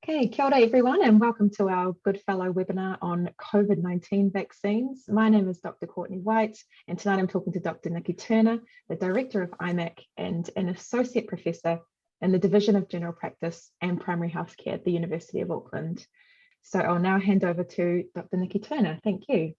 Okay, kia ora everyone and welcome to our Goodfellow webinar on COVID-19 vaccines. My name is Dr. Courtney White and tonight I'm talking to Dr. Nikki Turner, the Director of IMAC and an Associate Professor in the Division of General Practice and Primary Healthcare at the University of Auckland. So I'll now hand over to Dr. Nikki Turner. Thank you.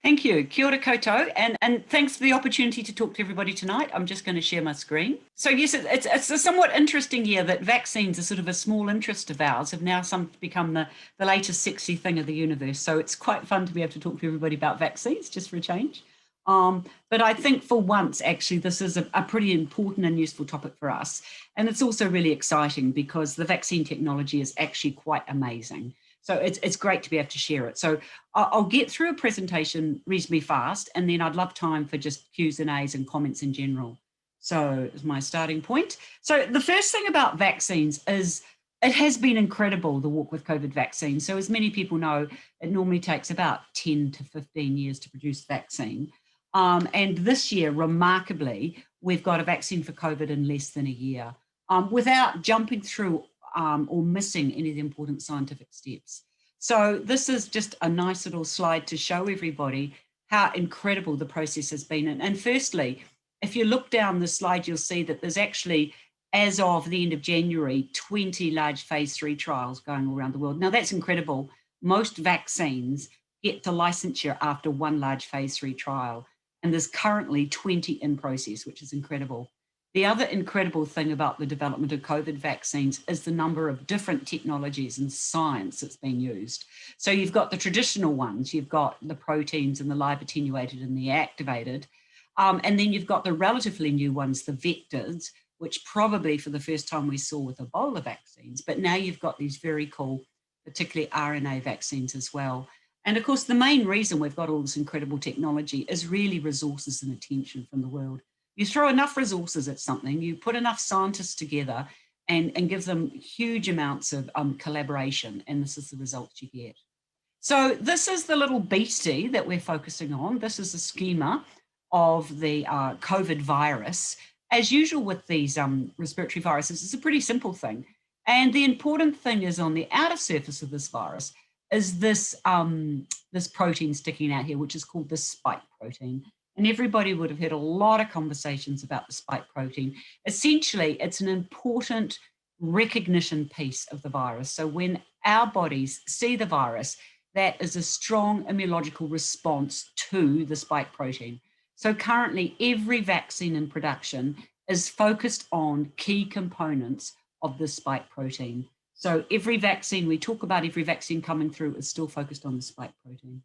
Thank you. Kia ora koutou, and thanks for the opportunity to talk to everybody tonight. I'm just going to share my screen. So yes, it's a somewhat interesting year that vaccines are sort of a small interest of ours, have now become the latest sexy thing of the universe. So it's quite fun to be able to talk to everybody about vaccines, just for a change. But I think for once, actually, this is a pretty important and useful topic for us. And it's also really exciting because the vaccine technology is actually quite amazing. So it's great to be able to share it. So I'll get through a presentation reasonably fast, and then I'd love time for just Q's and A's and comments in general. So it's my starting point. So the first thing about vaccines is it has been incredible, the walk with COVID vaccine. So as many people know, it normally takes about 10 to 15 years to produce vaccine. And this year, remarkably, we've got a vaccine for COVID in less than a year without jumping through or missing any of the important scientific steps. So this is just a nice little slide to show everybody how incredible the process has been. And firstly, if you look down the slide, you'll see that there's actually, as of the end of January, 20 large phase 3 trials going around the world. Now that's incredible. Most vaccines get to licensure after one large phase 3 trial. And there's currently 20 in process, which is incredible. The other incredible thing about the development of COVID vaccines is the number of different technologies and science that's been used. So you've got the traditional ones, you've got the proteins and the live attenuated and the activated, and then you've got the relatively new ones, the vectors, which probably for the first time we saw with Ebola vaccines, but now you've got these very cool, particularly RNA vaccines as well. And of course, the main reason we've got all this incredible technology is really resources and attention from the world. You throw enough resources at something, you put enough scientists together and give them huge amounts of collaboration, and this is the results you get. So this is the little beastie that we're focusing on. This is a schema of the COVID virus. As usual with these respiratory viruses, it's a pretty simple thing. And the important thing is on the outer surface of this virus is this, this protein sticking out here, which is called the spike protein. And everybody would have had a lot of conversations about the spike protein. Essentially, it's an important recognition piece of the virus. So when our bodies see the virus, that is a strong immunological response to the spike protein. So currently, every vaccine in production is focused on key components of the spike protein. So every vaccine, we talk about every vaccine coming through is still focused on the spike protein.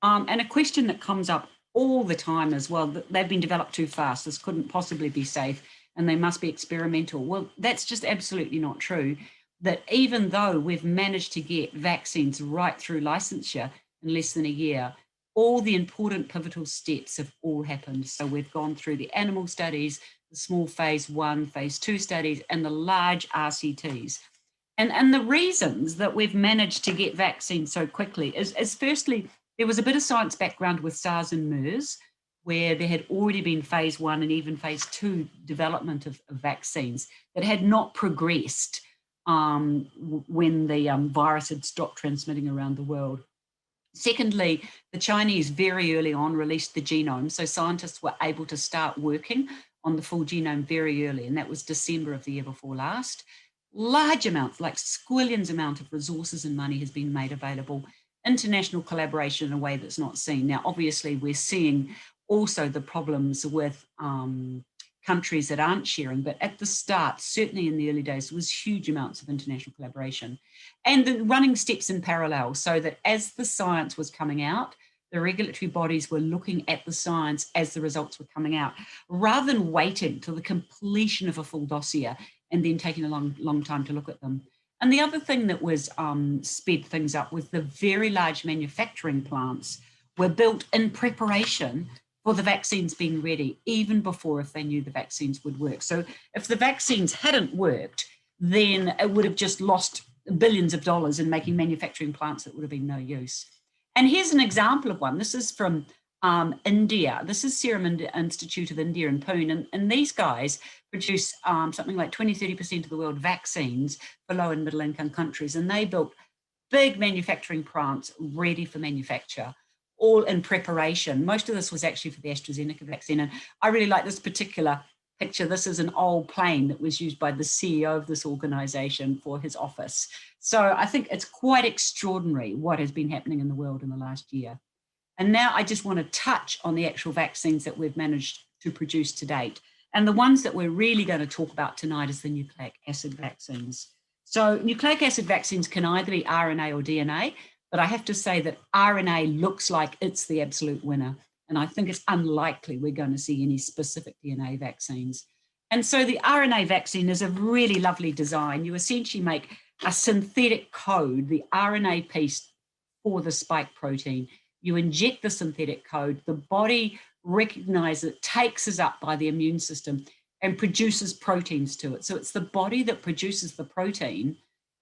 And a question that comes up all the time as well, that they've been developed too fast, this couldn't possibly be safe and they must be experimental. Well, that's just absolutely not true. That even though we've managed to get vaccines right through licensure in less than a year, all the important pivotal steps have all happened. So we've gone through the animal studies, the small phase 1, phase 2 studies, and the large RCTs. And the reasons that we've managed to get vaccines so quickly is firstly, there was a bit of science background with SARS and MERS, where there had already been phase 1 and even phase 2 development of vaccines that had not progressed when the virus had stopped transmitting around the world. Secondly, the Chinese very early on released the genome, so scientists were able to start working on the full genome very early, and that was December of the year before last. Large amounts, like squillions amount of resources and money has been made available. International collaboration in a way that's not seen. Now, obviously, we're seeing also the problems with countries that aren't sharing, but at the start, certainly in the early days, there was huge amounts of international collaboration and the running steps in parallel so that as the science was coming out, the regulatory bodies were looking at the science as the results were coming out, rather than waiting till the completion of a full dossier and then taking a long time to look at them. And the other thing that was sped things up was the very large manufacturing plants were built in preparation for the vaccines being ready, even before if they knew the vaccines would work. So if the vaccines hadn't worked, then it would have just lost billions of dollars in making manufacturing plants that would have been no use. And here's an example of one. This is from India. This is Serum Institute of India in Pune. And these guys produce something like 20-30% of the world vaccines for low and middle income countries. And they built big manufacturing plants ready for manufacture, all in preparation. Most of this was actually for the AstraZeneca vaccine. And I really like this particular picture. This is an old plane that was used by the CEO of this organization for his office. So I think it's quite extraordinary what has been happening in the world in the last year. And now I just want to touch on the actual vaccines that we've managed to produce to date. And the ones that we're really going to talk about tonight is the nucleic acid vaccines. So nucleic acid vaccines can either be RNA or DNA, but I have to say that RNA looks like it's the absolute winner. And I think it's unlikely we're going to see any specific DNA vaccines. And so the RNA vaccine is a really lovely design. You essentially make a synthetic code, the RNA piece for the spike protein. You inject the synthetic code, the body recognizes it, takes it up by the immune system and produces proteins to it. So it's the body that produces the protein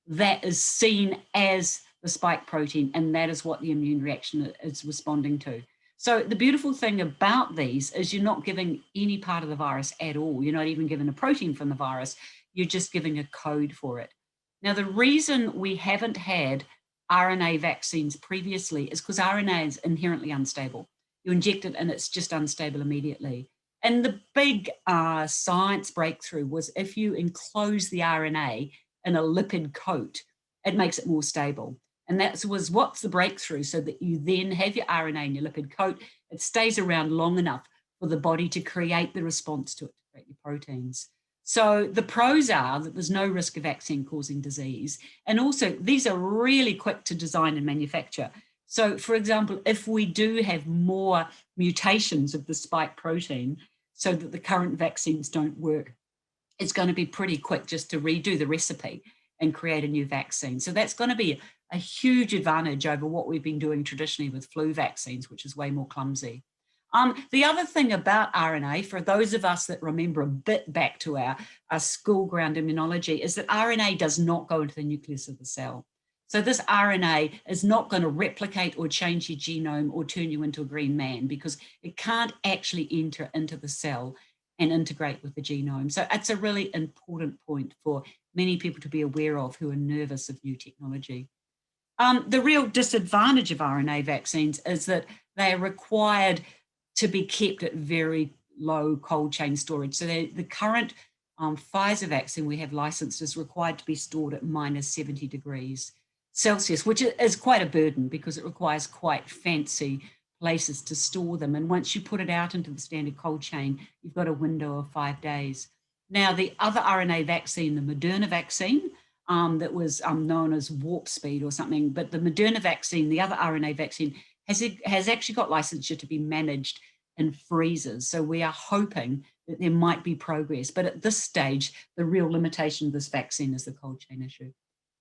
that is seen as the spike protein, and that is what the immune reaction is responding to. So the beautiful thing about these is you're not giving any part of the virus at all. You're not even giving a protein from the virus. You're just giving a code for it. Now, the reason we haven't had RNA vaccines previously is because RNA is inherently unstable. You inject it and it's just unstable immediately. And the big science breakthrough was if you enclose the RNA in a lipid coat, it makes it more stable. And that was what's the breakthrough, so that you then have your RNA in your lipid coat. It stays around long enough for the body to create the response to it, to create your proteins. So the pros are that there's no risk of vaccine causing disease. And also these are really quick to design and manufacture. So for example, if we do have more mutations of the spike protein so that the current vaccines don't work, it's going to be pretty quick just to redo the recipe and create a new vaccine. So that's going to be a huge advantage over what we've been doing traditionally with flu vaccines, which is way more clumsy. The other thing about RNA, for those of us that remember a bit back to our school ground immunology, is that RNA does not go into the nucleus of the cell. So this RNA is not going to replicate or change your genome or turn you into a green man, because it can't actually enter into the cell and integrate with the genome. So it's a really important point for many people to be aware of who are nervous of new technology. The real disadvantage of RNA vaccines is that they are required to be kept at very low cold chain storage. So the current Pfizer vaccine we have licensed is required to be stored at -70 degrees Celsius, which is quite a burden because it requires quite fancy places to store them. And once you put it out into the standard cold chain, you've got a window of 5 days. Now, the other RNA vaccine, the Moderna vaccine, that was known as warp speed or something, but the Moderna vaccine, the other RNA vaccine, has actually got licensure to be managed in freezers. So we are hoping that there might be progress. But at this stage, the real limitation of this vaccine is the cold chain issue.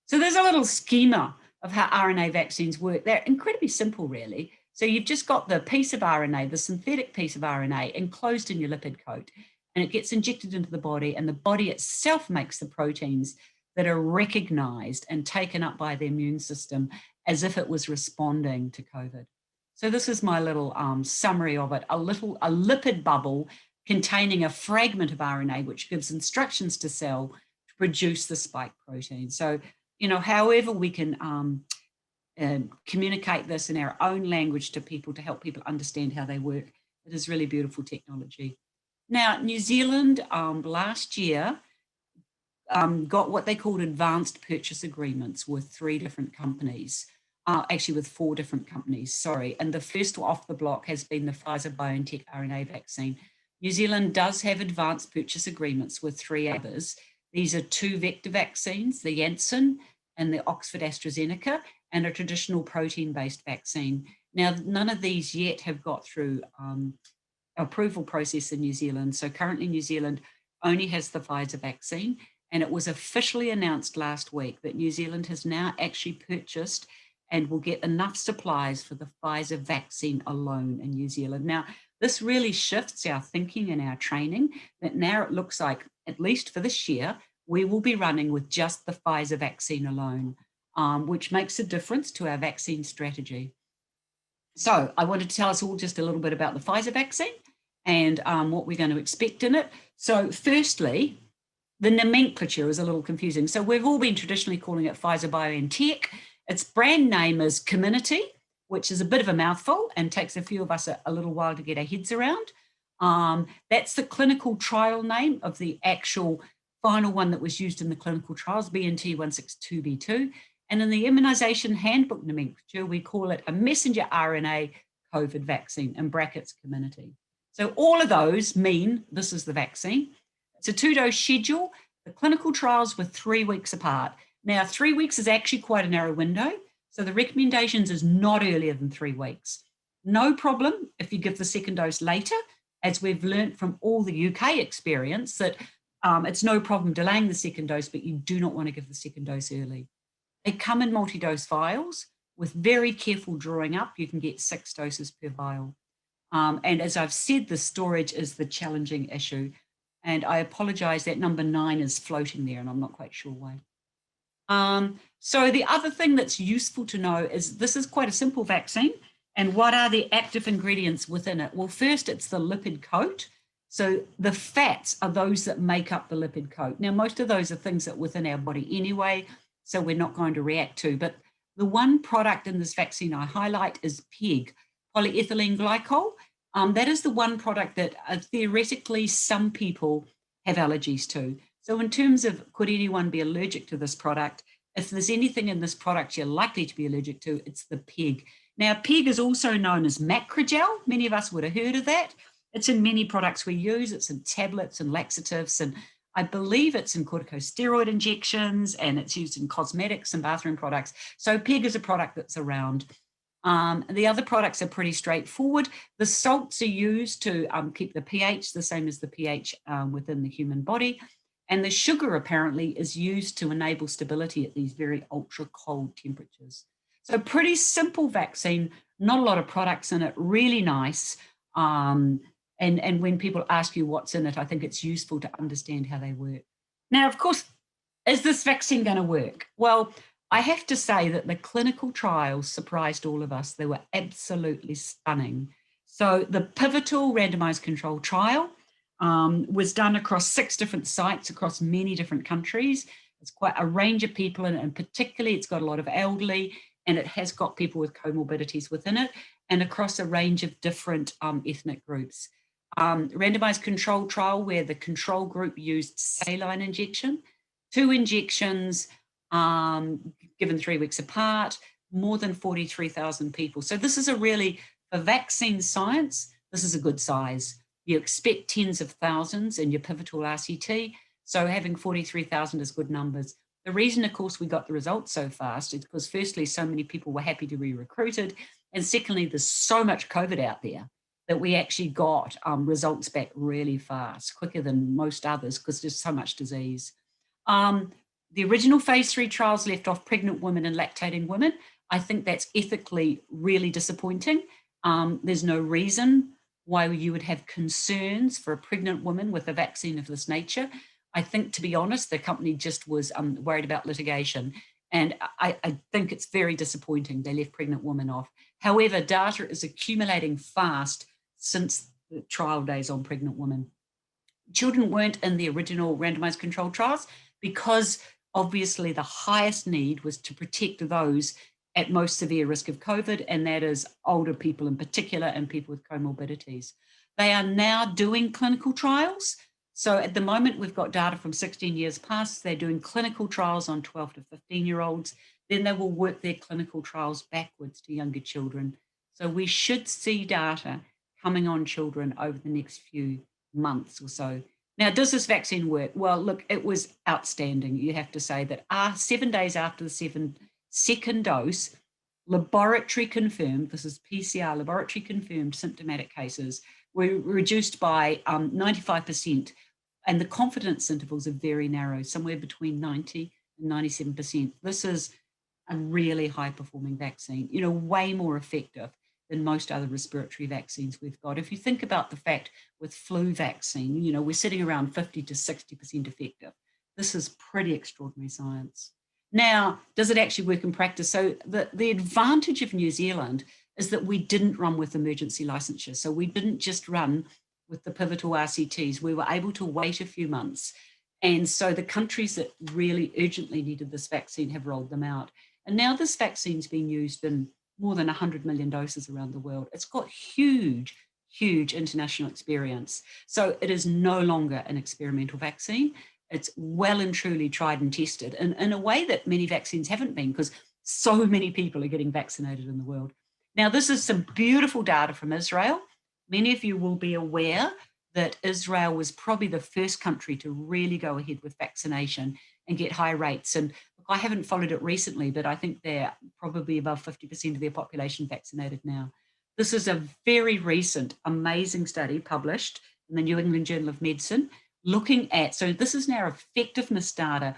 So there's a little schema of how RNA vaccines work. They're incredibly simple, really. So you've just got the piece of RNA, the synthetic piece of RNA, enclosed in your lipid coat, and it gets injected into the body, and the body itself makes the proteins that are recognized and taken up by the immune system as if it was responding to COVID. So this is my little summary of it, a lipid bubble containing a fragment of RNA, which gives instructions to cell to produce the spike protein. So, however we can communicate this in our own language to people to help people understand how they work, it is really beautiful technology. Now, New Zealand last year got what they called advanced purchase agreements with 3 different companies. Actually with 4 different companies, sorry. And the first off the block has been the Pfizer-BioNTech RNA vaccine. New Zealand does have advanced purchase agreements with 3 others. These are 2 vector vaccines, the Janssen and the Oxford AstraZeneca, and a traditional protein-based vaccine. Now, none of these yet have got through approval process in New Zealand. So currently New Zealand only has the Pfizer vaccine, and it was officially announced last week that New Zealand has now actually purchased and will get enough supplies for the Pfizer vaccine alone in New Zealand. Now, this really shifts our thinking and our training, that now it looks like, at least for this year, we will be running with just the Pfizer vaccine alone, which makes a difference to our vaccine strategy. So I wanted to tell us all just a little bit about the Pfizer vaccine and what we're going to expect in it. So firstly, the nomenclature is a little confusing. So we've all been traditionally calling it Pfizer BioNTech. Its brand name is Comirnaty, which is a bit of a mouthful and takes a few of us a little while to get our heads around. That's the clinical trial name of the actual final one that was used in the clinical trials, BNT162b2. And in the immunisation handbook nomenclature, we call it a messenger RNA COVID vaccine, in brackets Comirnaty. So all of those mean this is the vaccine. It's a 2-dose schedule. The clinical trials were 3 weeks apart. Now, 3 weeks is actually quite a narrow window. So the recommendations is not earlier than 3 weeks. No problem if you give the second dose later, as we've learned from all the UK experience that it's no problem delaying the second dose, but you do not want to give the second dose early. They come in multi-dose vials with very careful drawing up. You can get 6 doses per vial. And as I've said, the storage is the challenging issue. And I apologize that number 9 is floating there and I'm not quite sure why. So the other thing that's useful to know is this is quite a simple vaccine. And what are the active ingredients within it? Well, first, it's the lipid coat. So the fats are those that make up the lipid coat. Now, most of those are things that are within our body anyway, so we're not going to react to. But the one product in this vaccine I highlight is PEG, polyethylene glycol. That is the one product that theoretically some people have allergies to. So in terms of could anyone be allergic to this product, if there's anything in this product you're likely to be allergic to, it's the PEG. Now, PEG is also known as macrogel. Many of us would have heard of that. It's in many products we use. It's in tablets and laxatives, and I believe it's in corticosteroid injections, and it's used in cosmetics and bathroom products. So PEG is a product that's around. The other products are pretty straightforward. The salts are used to keep the pH the same as the pH within the human body. And the sugar apparently is used to enable stability at these very ultra cold temperatures. So pretty simple vaccine, not a lot of products in it, really nice. And when people ask you what's in it, I think it's useful to understand how they work. Now, of course, is this vaccine going to work? Well, I have to say that the clinical trials surprised all of us. They were absolutely stunning. So the pivotal randomized control trial was done across 6 different sites across many different countries. It's quite a range of people, and particularly it's got a lot of elderly, and it has got people with comorbidities within it, and across a range of different ethnic groups. Randomized control trial where the control group used saline injection, 2 injections given 3 weeks apart, more than 43,000 people. So this is a really, for vaccine science, this is a good size. You expect tens of thousands in your pivotal RCT, so having 43,000 is good numbers. The reason, of course, we got the results so fast is because firstly, so many people were happy to be recruited, and secondly, there's so much COVID out there that we actually got results back really fast, quicker than most others because there's so much disease. The original phase 3 trials left off pregnant women and lactating women. I think that's ethically really disappointing. There's no reason why you would have concerns for a pregnant woman with a vaccine of this nature. I think, to be honest, the company just was worried about litigation. And I think it's very disappointing they left pregnant women off. However, data is accumulating fast since the trial days on pregnant women. Children weren't in the original randomized controlled trials because obviously the highest need was to protect those at most severe risk of COVID, and that is older people in particular and people with comorbidities. They are now doing clinical trials. So at the moment, we've got data from 16 years past. They're doing clinical trials on 12 to 15-year-olds. Then they will work their clinical trials backwards to younger children. So we should see data coming on children over the next few months or so. Now, does this vaccine work? Well, look, it was outstanding. You have to say that 7 days after the second dose, laboratory confirmed, this is PCR, laboratory confirmed symptomatic cases were reduced by 95%. And the confidence intervals are very narrow, somewhere between 90 and 97%. This is a really high performing vaccine, way more effective than most other respiratory vaccines we've got. If you think about the fact with flu vaccine, we're sitting around 50 to 60% effective. This is pretty extraordinary science. Now, does it actually work in practice? So the advantage of New Zealand is that we didn't run with emergency licensure. So we didn't just run with the pivotal RCTs. We were able to wait a few months. And so the countries that really urgently needed this vaccine have rolled them out. And now this vaccine's been used in more than 100 million doses around the world. It's got huge international experience. So it is no longer an experimental vaccine. It's well and truly tried and tested in a way that many vaccines haven't been, because so many people are getting vaccinated in the world. Now, this is some beautiful data from Israel. Many of you will be aware that Israel was probably the first country to really go ahead with vaccination and get high rates. And look, I haven't followed it recently, but I think they're probably above 50% of their population vaccinated now. This is a very recent, amazing study published in the New England Journal of Medicine, looking at, so this is now effectiveness data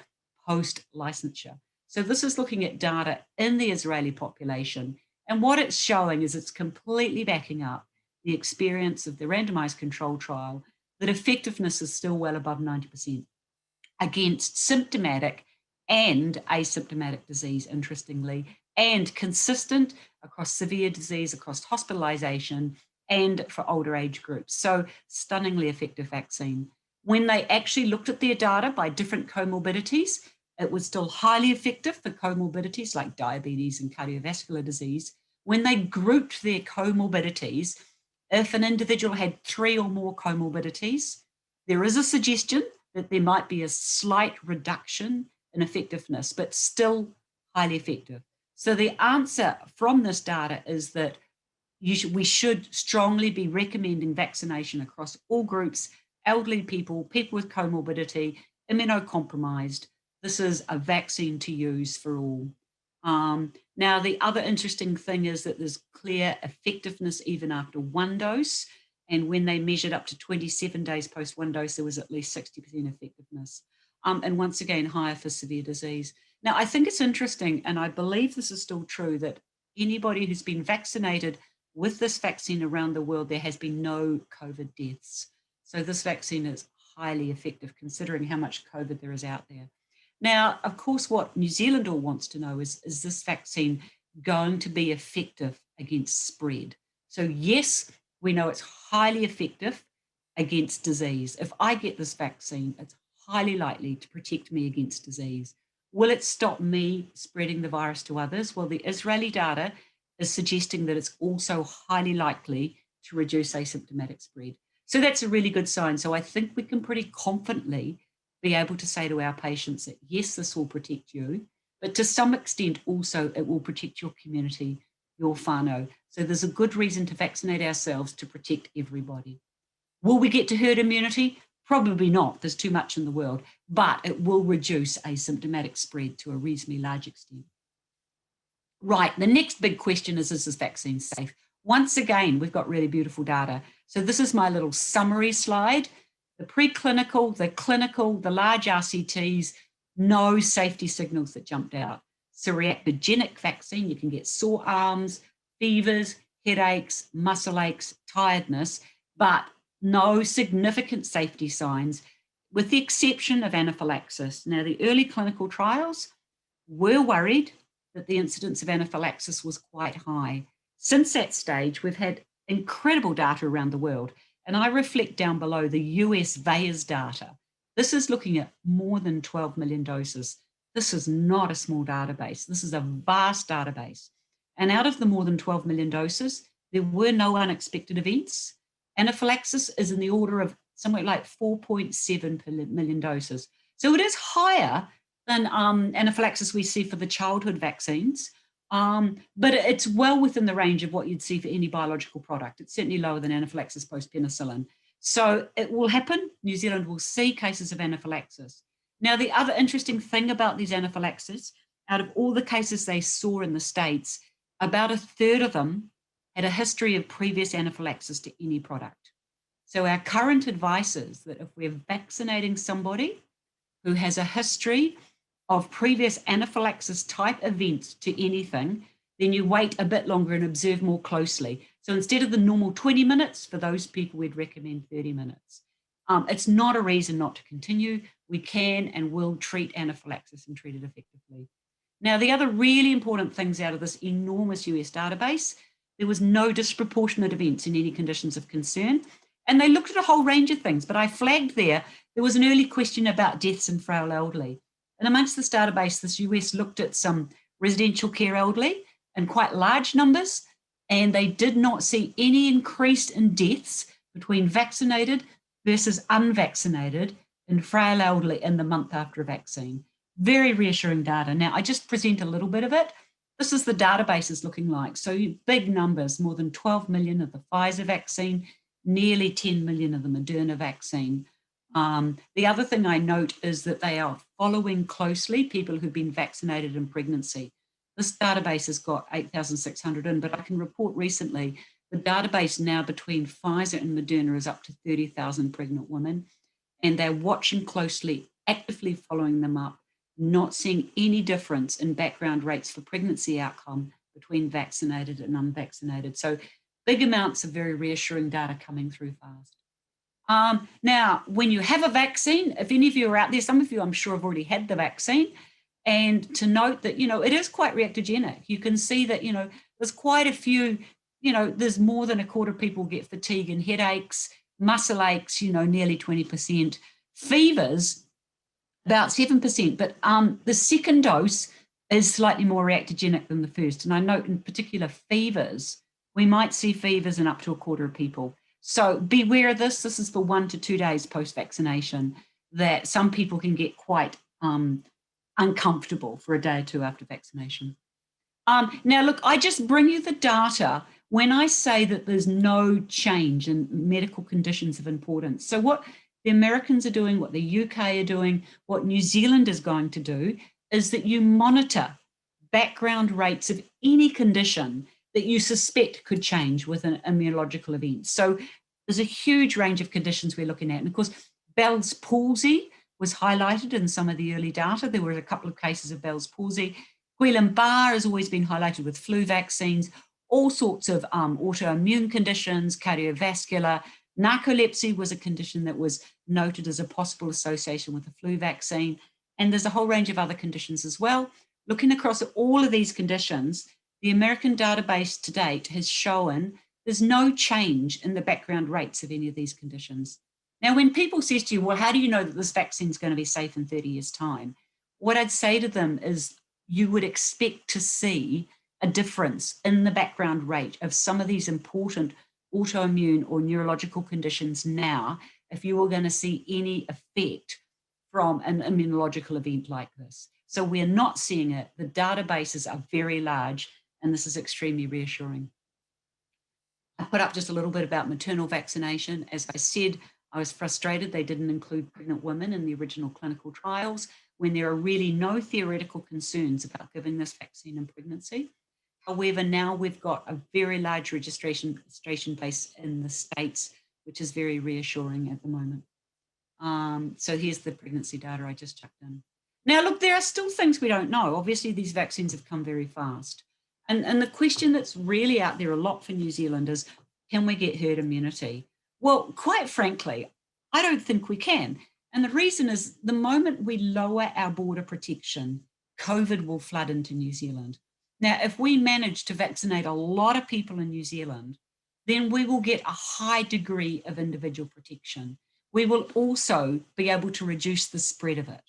post-licensure. So this is looking at data in the Israeli population. And what it's showing is it's completely backing up the experience of the randomized control trial, that effectiveness is still well above 90% against symptomatic and asymptomatic disease, interestingly, and consistent across severe disease, across hospitalization, and for older age groups. So stunningly effective vaccine. When they actually looked at their data by different comorbidities, it was still highly effective for comorbidities like diabetes and cardiovascular disease. When they grouped their comorbidities, if an individual had 3 or more comorbidities, there is a suggestion that there might be a slight reduction in effectiveness, but still highly effective. So the answer from this data is that we should strongly be recommending vaccination across all groups: elderly people, people with comorbidity, immunocompromised. This is a vaccine to use for all. Now, the other interesting thing is that there's clear effectiveness even after 1 dose. And when they measured up to 27 days post 1 dose, there was at least 60% effectiveness. And once again, higher for severe disease. Now, I think it's interesting, and I believe this is still true, that anybody who's been vaccinated with this vaccine around the world, there has been no COVID deaths. So this vaccine is highly effective considering how much COVID there is out there. Now, of course, what New Zealand all wants to know is this vaccine going to be effective against spread? So yes, we know it's highly effective against disease. If I get this vaccine, it's highly likely to protect me against disease. Will it stop me spreading the virus to others? Well, the Israeli data is suggesting that it's also highly likely to reduce asymptomatic spread. So that's a really good sign. So I think we can pretty confidently be able to say to our patients that, yes, this will protect you, but to some extent also it will protect your community, your whānau. So there's a good reason to vaccinate ourselves to protect everybody. Will we get to herd immunity? Probably not. There's too much in the world, but it will reduce asymptomatic spread to a reasonably large extent. Right, the next big question is this vaccine safe? Once again, we've got really beautiful data. So this is my little summary slide. The preclinical, the clinical, the large RCTs, no safety signals that jumped out. So reactogenic vaccine, you can get sore arms, fevers, headaches, muscle aches, tiredness, but no significant safety signs, with the exception of anaphylaxis. Now, the early clinical trials were worried that the incidence of anaphylaxis was quite high. Since that stage, we've had incredible data around the world. And I reflect down below the US VAERS data. This is looking at more than 12 million doses. This is not a small database. This is a vast database. And out of the more than 12 million doses, there were no unexpected events. Anaphylaxis is in the order of somewhere like 4.7 million doses. So it is higher than anaphylaxis we see for the childhood vaccines. But it's well within the range of what you'd see for any biological product. It's certainly lower than anaphylaxis post-penicillin. So it will happen. New Zealand will see cases of anaphylaxis. Now, the other interesting thing about these anaphylaxis, out of all the cases they saw in the States, about 1/3 of them had a history of previous anaphylaxis to any product. So our current advice is that if we're vaccinating somebody who has a history of previous anaphylaxis type events to anything, then you wait a bit longer and observe more closely. So instead of the normal 20 minutes, for those people, we'd recommend 30 minutes. It's not a reason not to continue. We can and will treat anaphylaxis and treat it effectively. Now, the other really important things out of this enormous US database There was no disproportionate events in any conditions of concern. And they looked at a whole range of things, but I flagged there was an early question about deaths in frail elderly. And amongst this database, this US looked at some residential care elderly in quite large numbers, and they did not see any increase in deaths between vaccinated versus unvaccinated in frail elderly in the month after a vaccine. Very reassuring data. Now, I just present a little bit of it. This is the databases looking like. So big numbers, more than 12 million of the Pfizer vaccine, nearly 10 million of the Moderna vaccine. The other thing I note is that they are following closely people who've been vaccinated in pregnancy. This database has got 8,600 in, but I can report recently the database now between Pfizer and Moderna is up to 30,000 pregnant women, and they're watching closely, actively following them up, not seeing any difference in background rates for pregnancy outcome between vaccinated and unvaccinated. So big amounts of very reassuring data coming through fast. Now, when you have a vaccine, if any of you are out there, some of you I'm sure have already had the vaccine, and to note that, it is quite reactogenic. You can see that, there's quite a few, there's more than a quarter of people get fatigue and headaches, muscle aches, nearly 20%, fevers, about 7%, but the second dose is slightly more reactogenic than the first. And I note in particular fevers, we might see fevers in up to a quarter of people. So beware of this. This is for 1 to 2 days post-vaccination, that some people can get quite uncomfortable for a day or two after vaccination. Now, look, I just bring you the data when I say that there's no change in medical conditions of importance. So what the Americans are doing, what the UK are doing, what New Zealand is going to do is that you monitor background rates of any condition that you suspect could change with an immunological event. So there's a huge range of conditions we're looking at. And of course, Bell's palsy was highlighted in some of the early data. There were a couple of cases of Bell's palsy. Guillain-Barré has always been highlighted with flu vaccines, all sorts of autoimmune conditions, cardiovascular. Narcolepsy was a condition that was noted as a possible association with the flu vaccine. And there's a whole range of other conditions as well. Looking across at all of these conditions, the American database to date has shown there's no change in the background rates of any of these conditions. Now, when people say to you, well, how do you know that this vaccine is going to be safe in 30 years' time? What I'd say to them is you would expect to see a difference in the background rate of some of these important autoimmune or neurological conditions now if you were going to see any effect from an immunological event like this. So we're not seeing it. The databases are very large, and this is extremely reassuring. I put up just a little bit about maternal vaccination. As I said, I was frustrated they didn't include pregnant women in the original clinical trials when there are really no theoretical concerns about giving this vaccine in pregnancy. However, now we've got a very large registration base in the States, which is very reassuring at the moment. So here's the pregnancy data I just chucked in. Now, look, there are still things we don't know. Obviously, these vaccines have come very fast. And the question that's really out there a lot for New Zealand is, can we get herd immunity? Well, quite frankly, I don't think we can. And the reason is the moment we lower our border protection, COVID will flood into New Zealand. Now, if we manage to vaccinate a lot of people in New Zealand, then we will get a high degree of individual protection. We will also be able to reduce the spread of it.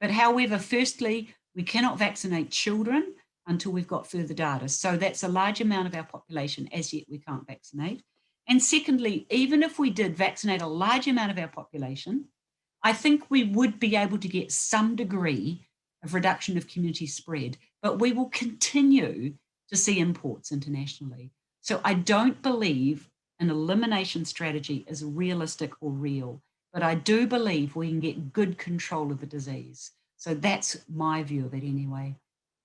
But however, firstly, we cannot vaccinate children until we've got further data. So that's a large amount of our population as yet we can't vaccinate. And secondly, even if we did vaccinate a large amount of our population, I think we would be able to get some degree of reduction of community spread, but we will continue to see imports internationally. So I don't believe an elimination strategy is realistic or real, but I do believe we can get good control of the disease. So that's my view of it anyway.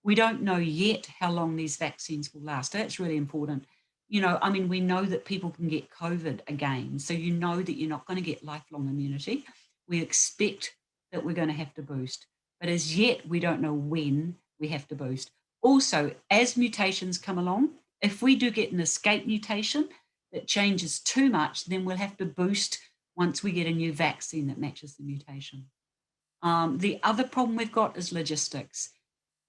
We don't know yet how long these vaccines will last. That's really important. We know that people can get COVID again. So you know that you're not going to get lifelong immunity. We expect that we're going to have to boost. But as yet, we don't know when we have to boost. Also, as mutations come along, if we do get an escape mutation that changes too much, then we'll have to boost once we get a new vaccine that matches the mutation. The other problem we've got is logistics.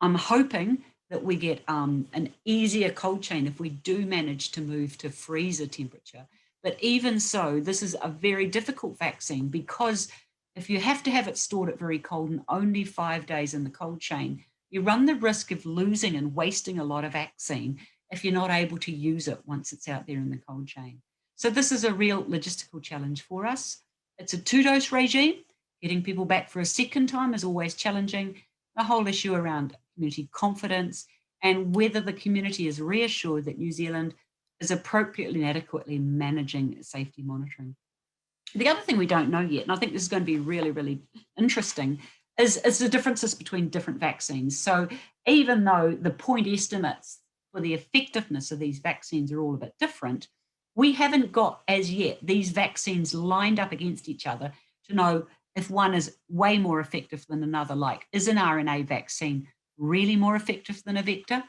I'm hoping that we get an easier cold chain if we do manage to move to freezer temperature. But even so, this is a very difficult vaccine, because if you have to have it stored at very cold and only 5 days in the cold chain, you run the risk of losing and wasting a lot of vaccine if you're not able to use it once it's out there in the cold chain. So this is a real logistical challenge for us. It's a 2-dose regime. Getting people back for a second time is always challenging. The whole issue around community confidence and whether the community is reassured that New Zealand is appropriately and adequately managing safety monitoring. The other thing we don't know yet, and I think this is going to be really, really interesting, is the differences between different vaccines. So even though the point estimates for the effectiveness of these vaccines are all a bit different, we haven't got as yet these vaccines lined up against each other to know if one is way more effective than another. Like, is an RNA vaccine really more effective than a vector?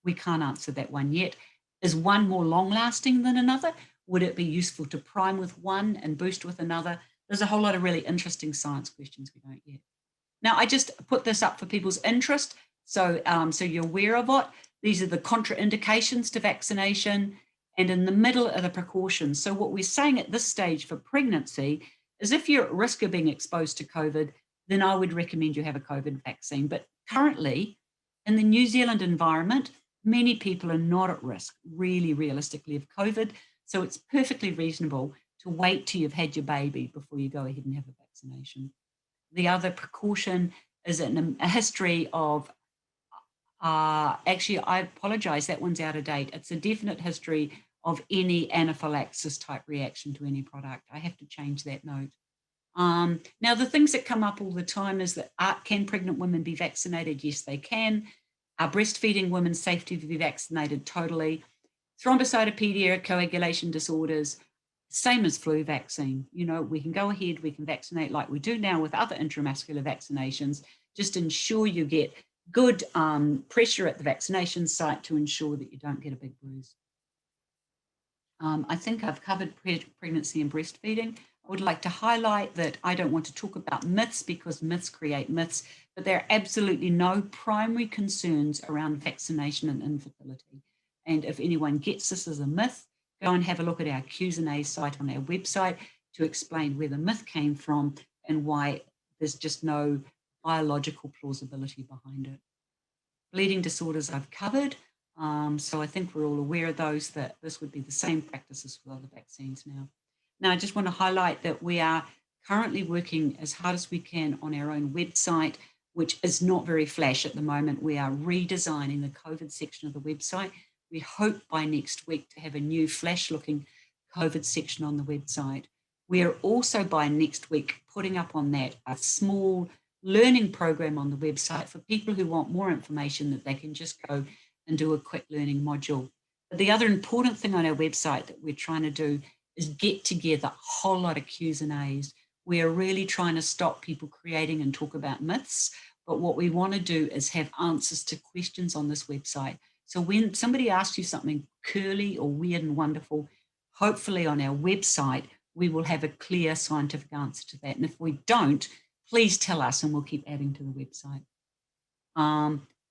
We can't answer that one yet. Is one more long-lasting than another? Would it be useful to prime with one and boost with another? There's a whole lot of really interesting science questions we don't yet. Now, I just put this up for people's interest, so you're aware of it. These are the contraindications to vaccination, and in the middle are the precautions. So what we're saying at this stage for pregnancy is if you're at risk of being exposed to COVID, then I would recommend you have a COVID vaccine. But currently, in the New Zealand environment, many people are not at risk, really realistically, of COVID. So it's perfectly reasonable to wait till you've had your baby before you go ahead and have a vaccination. The other precaution is a history of, actually, I apologize, that one's out of date. It's a definite history of any anaphylaxis type reaction to any product. I have to change that note. Now, the things that come up all the time is that can pregnant women be vaccinated? Yes, they can. Are breastfeeding women safe to be vaccinated? Totally. Thrombocytopenia, coagulation disorders, same as flu vaccine. You know, we can go ahead, we can vaccinate like we do now with other intramuscular vaccinations. Just ensure you get good pressure at the vaccination site to ensure that you don't get a big bruise. I think I've covered pregnancy and breastfeeding. I would like to highlight that I don't want to talk about myths because myths create myths, but there are absolutely no primary concerns around vaccination and infertility. And if anyone gets this as a myth, go and have a look at our Q&A site on our website to explain where the myth came from and why there's just no biological plausibility behind it. Bleeding disorders I've covered. So I think we're all aware of those, that this would be the same practices for other vaccines now. Now, I just want to highlight that we are currently working as hard as we can on our own website, which is not very flash at the moment. We are redesigning the COVID section of the website. We hope by next week to have a new flash-looking COVID section on the website. We are also by next week putting up on that a small learning program on the website for people who want more information that they can just go and do a quick learning module. But the other important thing on our website that we're trying to do is get together a whole lot of Q's and A's. We are really trying to stop people creating and talk about myths, but what we want to do is have answers to questions on this website. So when somebody asks you something curly or weird and wonderful, hopefully on our website, we will have a clear scientific answer to that. And if we don't, please tell us and we'll keep adding to the website.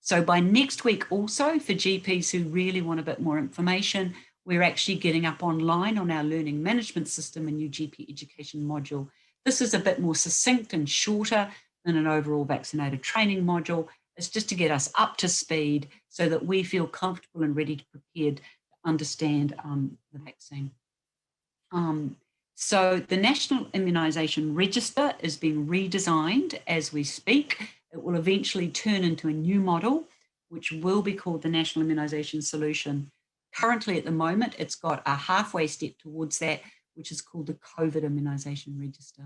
So by next week also, for GPs who really want a bit more information, we're actually getting up online on our learning management system a new GP education module. This is a bit more succinct and shorter than an overall vaccinated training module. It's just to get us up to speed so that we feel comfortable and ready to prepared to understand the vaccine. So the National Immunisation Register is being redesigned as we speak. It will eventually turn into a new model, which will be called the National Immunisation Solution. Currently, at the moment, it's got a halfway step towards that, which is called the COVID Immunisation Register.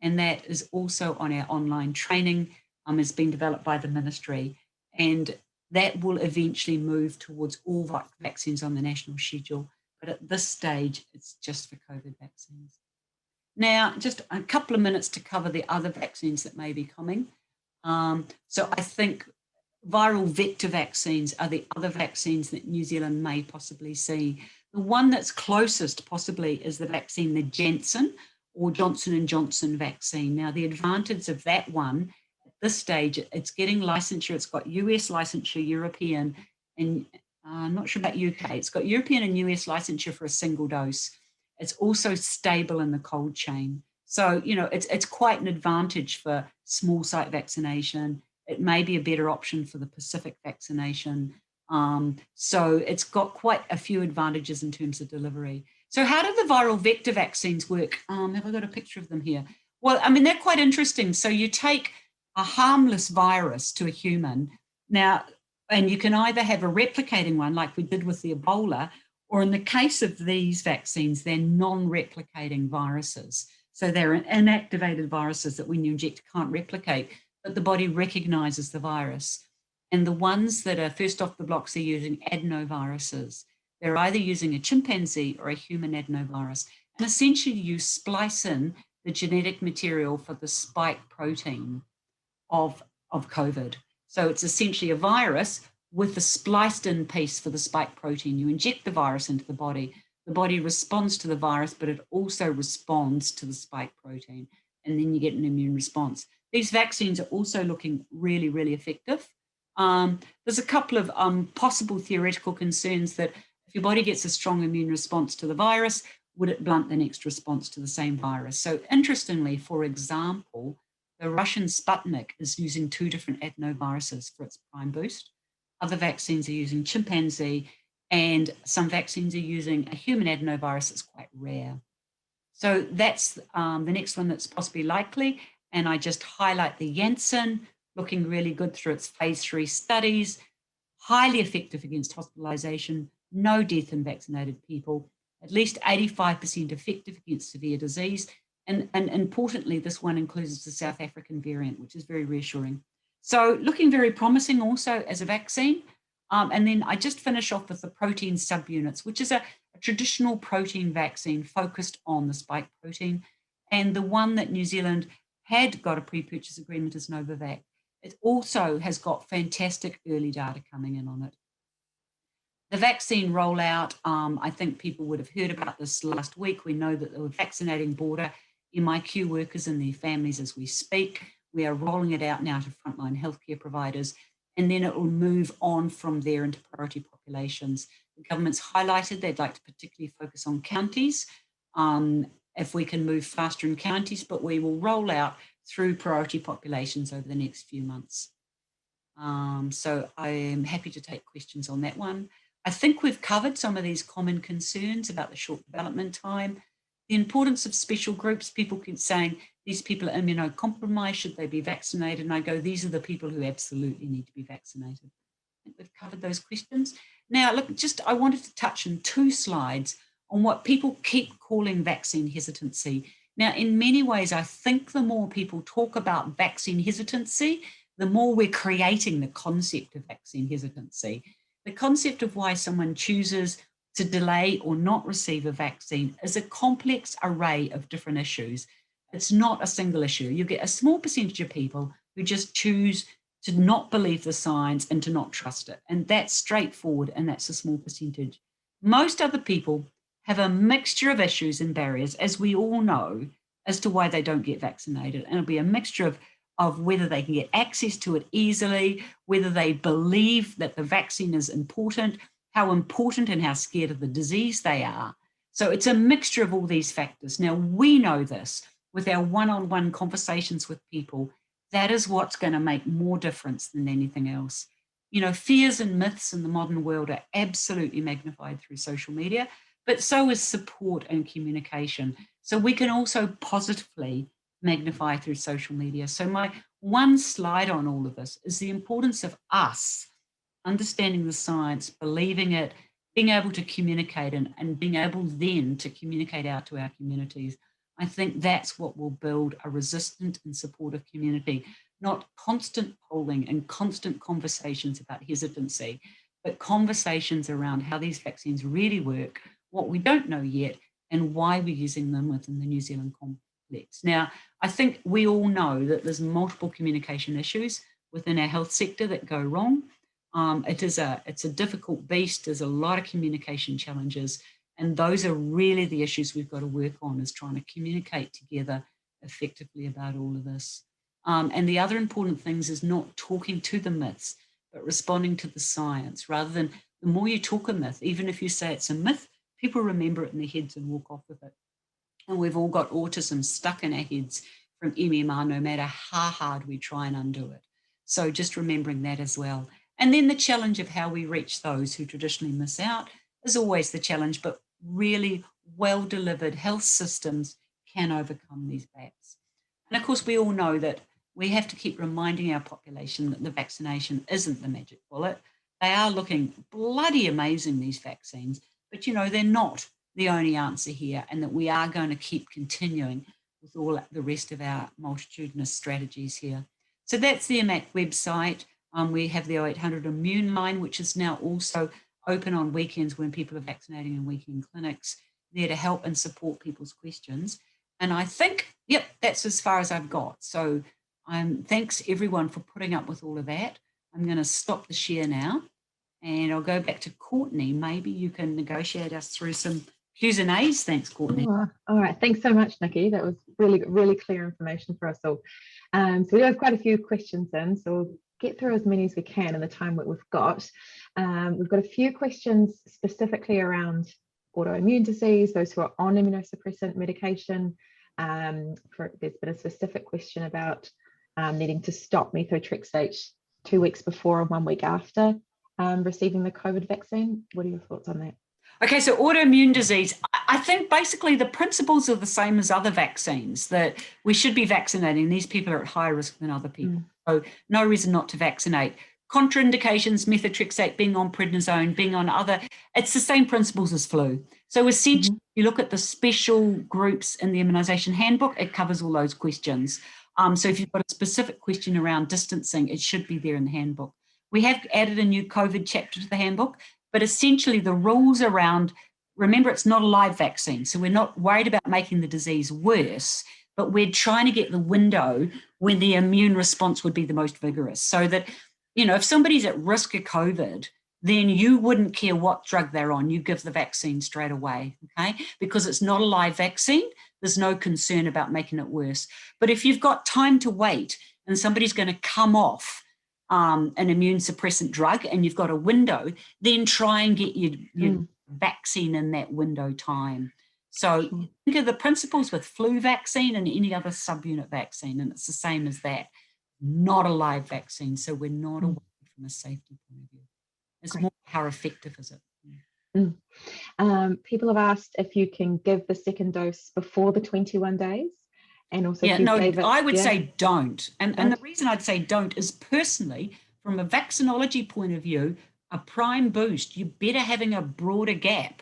And that is also on our online training, has been developed by the ministry. And that will eventually move towards all vaccines on the national schedule. But at this stage, it's just for COVID vaccines. Now, just a couple of minutes to cover the other vaccines that may be coming. So I think viral vector vaccines are the other vaccines that New Zealand may possibly see. The one that's closest possibly is the vaccine, the Janssen or Johnson & Johnson vaccine. Now, the advantage of that one at this stage, it's getting licensure. It's got US licensure, European, and I'm not sure about UK. It's got European and US licensure for a single dose. It's also stable in the cold chain. So, you know, it's quite an advantage for small site vaccination. It may be a better option for the Pacific vaccination. So it's got quite a few advantages in terms of delivery. So how do the viral vector vaccines work? Have I got a picture of them here? Well, I mean, they're quite interesting. So you take a harmless virus to a human now, and you can either have a replicating one like we did with the Ebola, or in the case of these vaccines, they're non-replicating viruses. So they're inactivated viruses that when you inject can't replicate, but the body recognizes the virus. And the ones that are first off the blocks are using adenoviruses. They're either using a chimpanzee or a human adenovirus. And essentially you splice in the genetic material for the spike protein of COVID. So it's essentially a virus with the spliced in piece for the spike protein. You inject the virus into the body responds to the virus, but it also responds to the spike protein, and then you get an immune response. These vaccines are also looking really, really effective. There's a couple of possible theoretical concerns that if your body gets a strong immune response to the virus, would it blunt the next response to the same virus? So interestingly, for example, the Russian Sputnik is using 2 different adenoviruses for its prime boost. Other vaccines are using chimpanzee, and some vaccines are using a human adenovirus that's quite rare. So that's the next one that's possibly likely. And I just highlight the Janssen, looking really good through its phase 3 studies, highly effective against hospitalization, no death in vaccinated people, at least 85% effective against severe disease. And importantly, this one includes the South African variant, which is very reassuring. So looking very promising also as a vaccine. And then I just finish off with the protein subunits, which is a traditional protein vaccine focused on the spike protein. And the one that New Zealand had got a pre-purchase agreement is Novavax. It also has got fantastic early data coming in on it. The vaccine rollout, I think people would have heard about this last week. We know that they were vaccinating border MIQ workers and their families as we speak. We are rolling it out now to frontline healthcare providers, and then it will move on from there into priority populations. The government's highlighted they'd like to particularly focus on counties, if we can move faster in counties, but we will roll out through priority populations over the next few months. So I am happy to take questions on that one. I think we've covered some of these common concerns about the short development time, the importance of special groups. People keep saying these people are immunocompromised, should they be vaccinated? And I go, these are the people who absolutely need to be vaccinated. I think we've covered those questions. Now, look, I wanted to touch in 2 slides on what people keep calling vaccine hesitancy. Now, in many ways, I think the more people talk about vaccine hesitancy, the more we're creating the concept of vaccine hesitancy. The concept of why someone chooses to delay or not receive a vaccine is a complex array of different issues. It's not a single issue. You get a small percentage of people who just choose to not believe the science and to not trust it. And that's straightforward, and that's a small percentage. Most other people have a mixture of issues and barriers, as we all know, as to why they don't get vaccinated. And it'll be a mixture of whether they can get access to it easily, whether they believe that the vaccine is important, how important and how scared of the disease they are. So it's a mixture of all these factors. Now, we know this with our one-on-one conversations with people. That is what's going to make more difference than anything else. You know, fears and myths in the modern world are absolutely magnified through social media, but so is support and communication. So we can also positively magnify through social media. So my one slide on all of this is the importance of us understanding the science, believing it, being able to communicate and being able then to communicate out to our communities. I think that's what will build a resistant and supportive community, not constant polling and constant conversations about hesitancy, but conversations around how these vaccines really work, what we don't know yet, and why we're using them within the New Zealand complex. Now, I think we all know that there's multiple communication issues within our health sector that go wrong. It's a difficult beast. There's a lot of communication challenges, and those are really the issues we've got to work on, is trying to communicate together effectively about all of this. And the other important things is not talking to the myths, but responding to the science. Rather than, the more you talk a myth, even if you say it's a myth, people remember it in their heads and walk off with it. And we've all got autism stuck in our heads from MMR, no matter how hard we try and undo it. So just remembering that as well. And then the challenge of how we reach those who traditionally miss out is always the challenge, but really well-delivered health systems can overcome these gaps. And of course, we all know that we have to keep reminding our population that the vaccination isn't the magic bullet. They are looking bloody amazing, these vaccines, but they're not the only answer here, and that we are going to keep continuing with all the rest of our multitudinous strategies here. So that's the IMAC website. We have the 0800 Immune line, which is now also open on weekends when people are vaccinating in weekend clinics, there to help and support people's questions. And I think, yep, that's as far as I've got. So thanks everyone for putting up with all of that. I'm going to stop the share now, and I'll go back to Courtney. Maybe you can negotiate us through some Q's and A's. Thanks, Courtney. Oh, all right. Thanks so much, Nikki. That was really, really clear information for us all. So we have quite a few questions in, so we'll get through as many as we can in the time that we've got. We've got a few questions specifically around autoimmune disease, those who are on immunosuppressant medication. There's been a specific question about needing to stop methotrexate 2 weeks before and 1 week after receiving the COVID vaccine. What are your thoughts on that? Okay, so autoimmune disease, I think basically the principles are the same as other vaccines, that we should be vaccinating. These people are at higher risk than other people. So no reason not to vaccinate. Contraindications, methotrexate, being on prednisone, being on other, it's the same principles as flu. So essentially, you look at the special groups in the immunisation handbook, it covers all those questions. So if you've got a specific question around distancing, it should be there in the handbook. We have added a new COVID chapter to the handbook, but essentially the rules around, remember, it's not a live vaccine, so we're not worried about making the disease worse, but we're trying to get the window when the immune response would be the most vigorous, so that, if somebody's at risk of COVID, then you wouldn't care what drug they're on, you give the vaccine straight away, okay? Because it's not a live vaccine, there's no concern about making it worse. But if you've got time to wait and somebody's going to come off an immune suppressant drug and you've got a window, then try and get your vaccine in that window time. So think of the principles with flu vaccine and any other subunit vaccine, and it's the same as that. Not a live vaccine, so we're not away from a safety point of view. It's more how effective is it? People have asked if you can give the second dose before the 21 days. And also, I would say don't. And the reason I'd say don't is personally, from a vaccinology point of view, a prime boost, you're better having a broader gap.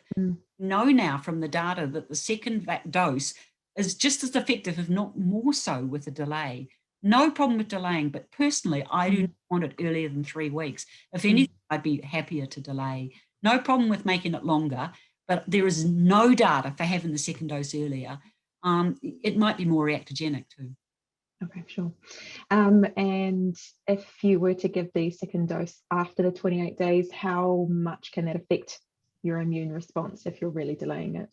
Know now from the data that the second dose is just as effective, if not more so, with a delay. No problem with delaying, but personally, I do not want it earlier than 3 weeks. If anything, I'd be happier to delay. No problem with making it longer, but there is no data for having the second dose earlier. It might be more reactogenic too. Okay, sure. And if you were to give the second dose after the 28 days, how much can that affect your immune response if you're really delaying it?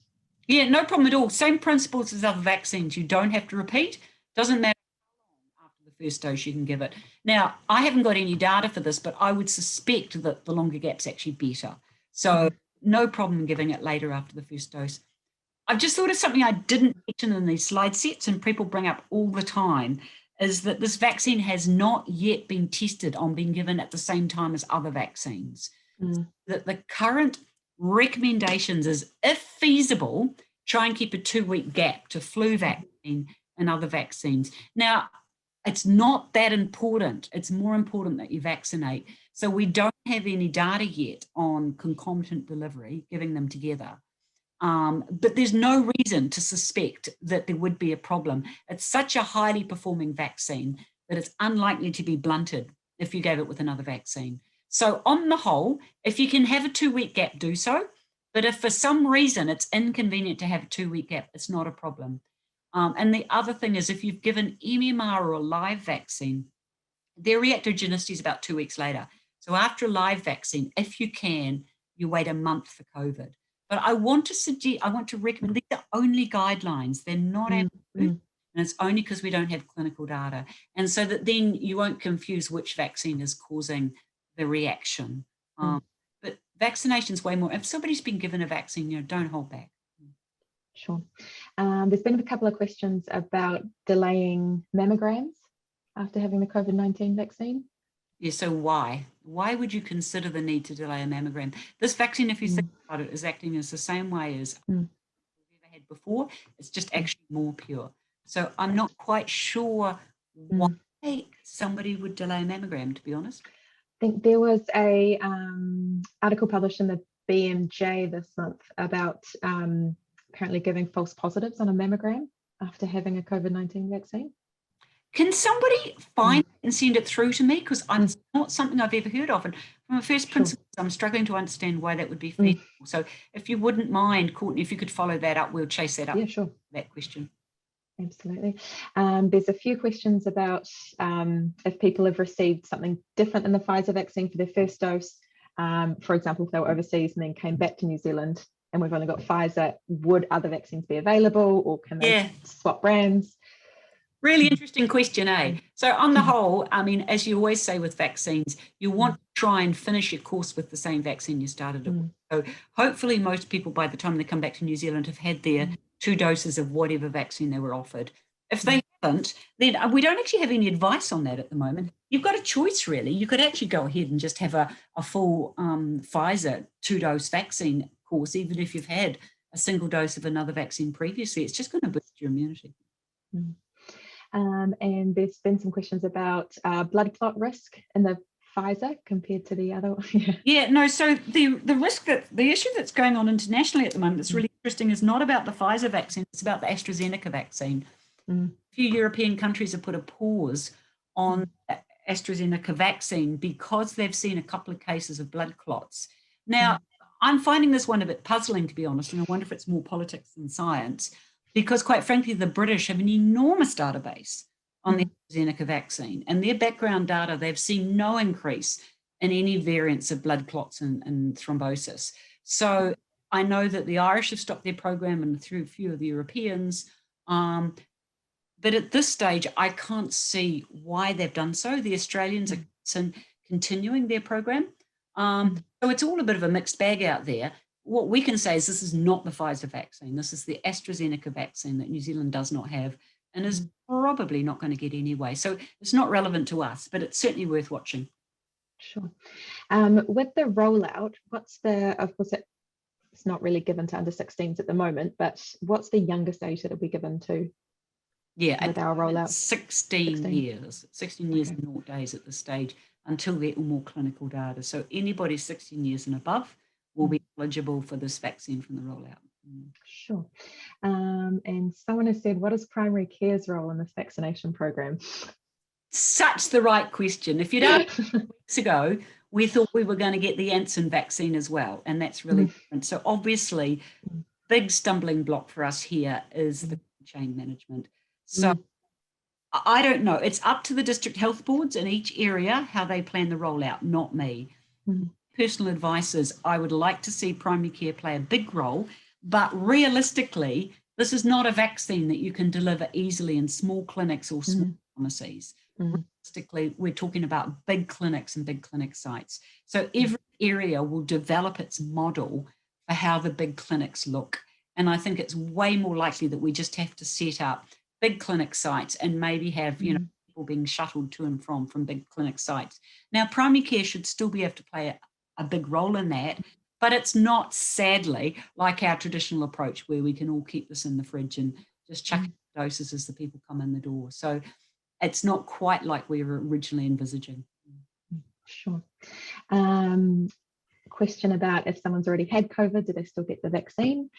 Yeah, no problem at all. Same principles as other vaccines. You don't have to repeat. Doesn't matter how long after the first dose you can give it. Now, I haven't got any data for this, but I would suspect that the longer gap's actually better. So no problem giving it later after the first dose. I've just thought of something I didn't mention in these slide sets, and people bring up all the time, is that this vaccine has not yet been tested on being given at the same time as other vaccines. That the current recommendations is, if feasible, try and keep a 2-week gap to flu vaccine and other vaccines. Now, it's not that important. It's more important that you vaccinate. So we don't have any data yet on concomitant delivery, giving them together. But there's no reason to suspect that there would be a problem. It's such a highly performing vaccine that it's unlikely to be blunted if you gave it with another vaccine. So on the whole, if you can have a 2-week gap, do so. But if for some reason it's inconvenient to have a 2-week gap, it's not a problem. And the other thing is, if you've given MMR or a live vaccine, their reactogenicity is about 2 weeks later. So after a live vaccine, if you can, you wait a month for COVID. But I want to recommend, these are only guidelines. They're not absolute. And it's only because we don't have clinical data. And so that then you won't confuse which vaccine is causing the reaction. But vaccination's way more. If somebody's been given a vaccine, don't hold back. Sure. There's been a couple of questions about delaying mammograms after having the COVID-19 vaccine. Yeah, so why? Why would you consider the need to delay a mammogram? This vaccine, if you think about it, is acting as the same way as we've ever had before. It's just actually more pure. So I'm not quite sure why somebody would delay a mammogram, to be honest. I think there was a article published in the BMJ this month about apparently giving false positives on a mammogram after having a COVID-19 vaccine. Can somebody find it and send it through to me? Because it's not something I've ever heard of. And from a first principle, I'm struggling to understand why that would be feasible. So if you wouldn't mind, Courtney, if you could follow that up, we'll chase that up. Yeah, sure. That question. Absolutely. There's a few questions about if people have received something different in the Pfizer vaccine for their first dose. For example, if they were overseas and then came back to New Zealand and we've only got Pfizer, would other vaccines be available, or can they swap brands? Really interesting question, eh? So on the whole, I mean, as you always say with vaccines, you want to try and finish your course with the same vaccine you started it with. So hopefully most people, by the time they come back to New Zealand, have had their 2 doses of whatever vaccine they were offered. If they haven't, then we don't actually have any advice on that at the moment. You've got a choice, really. You could actually go ahead and just have a full Pfizer 2-dose vaccine course, even if you've had a single dose of another vaccine previously. It's just going to boost your immunity. And there's been some questions about blood clot risk in the Pfizer compared to the other one. So the issue that's going on internationally at the moment that's really interesting is not about the Pfizer vaccine, it's about the AstraZeneca vaccine. A few European countries have put a pause on AstraZeneca vaccine because they've seen a couple of cases of blood clots. Now, I'm finding this one a bit puzzling, to be honest, and I wonder if it's more politics than science, because quite frankly, the British have an enormous database on the AstraZeneca vaccine, and their background data, they've seen no increase in any variants of blood clots and thrombosis. So I know that the Irish have stopped their program and through a few of the Europeans, but at this stage, I can't see why they've done so. The Australians are continuing their program. So it's all a bit of a mixed bag out there. What we can say is this is not the Pfizer vaccine. This is the AstraZeneca vaccine that New Zealand does not have and is probably not going to get anyway. So it's not relevant to us, but it's certainly worth watching. Sure. With the rollout, of course, it's not really given to under 16s at the moment, but what's the youngest age that it'll be given to? With our rollout? 16 years. 16 years and 0 days at this stage until they're more clinical data. So anybody 16 years and above will be eligible for this vaccine from the rollout. Sure. And someone has said, what is primary care's role in this vaccination program? Such the right question. If you'd asked weeks ago, we thought we were going to get the Janssen vaccine as well, and that's really different. So obviously, big stumbling block for us here is the chain management. So I don't know. It's up to the district health boards in each area how they plan the rollout, not me. Personal advice is I would like to see primary care play a big role, but realistically, this is not a vaccine that you can deliver easily in small clinics or small pharmacies. Realistically, we're talking about big clinics and big clinic sites. So every area will develop its model for how the big clinics look. And I think it's way more likely that we just have to set up big clinic sites and maybe have, people being shuttled to and from big clinic sites. Now, primary care should still be able to play a big role in that, but it's not, sadly, like our traditional approach where we can all keep this in the fridge and just chuck doses as the people come in the door. So it's not quite like we were originally envisaging. Sure. Question about if someone's already had COVID, do they still get the vaccine?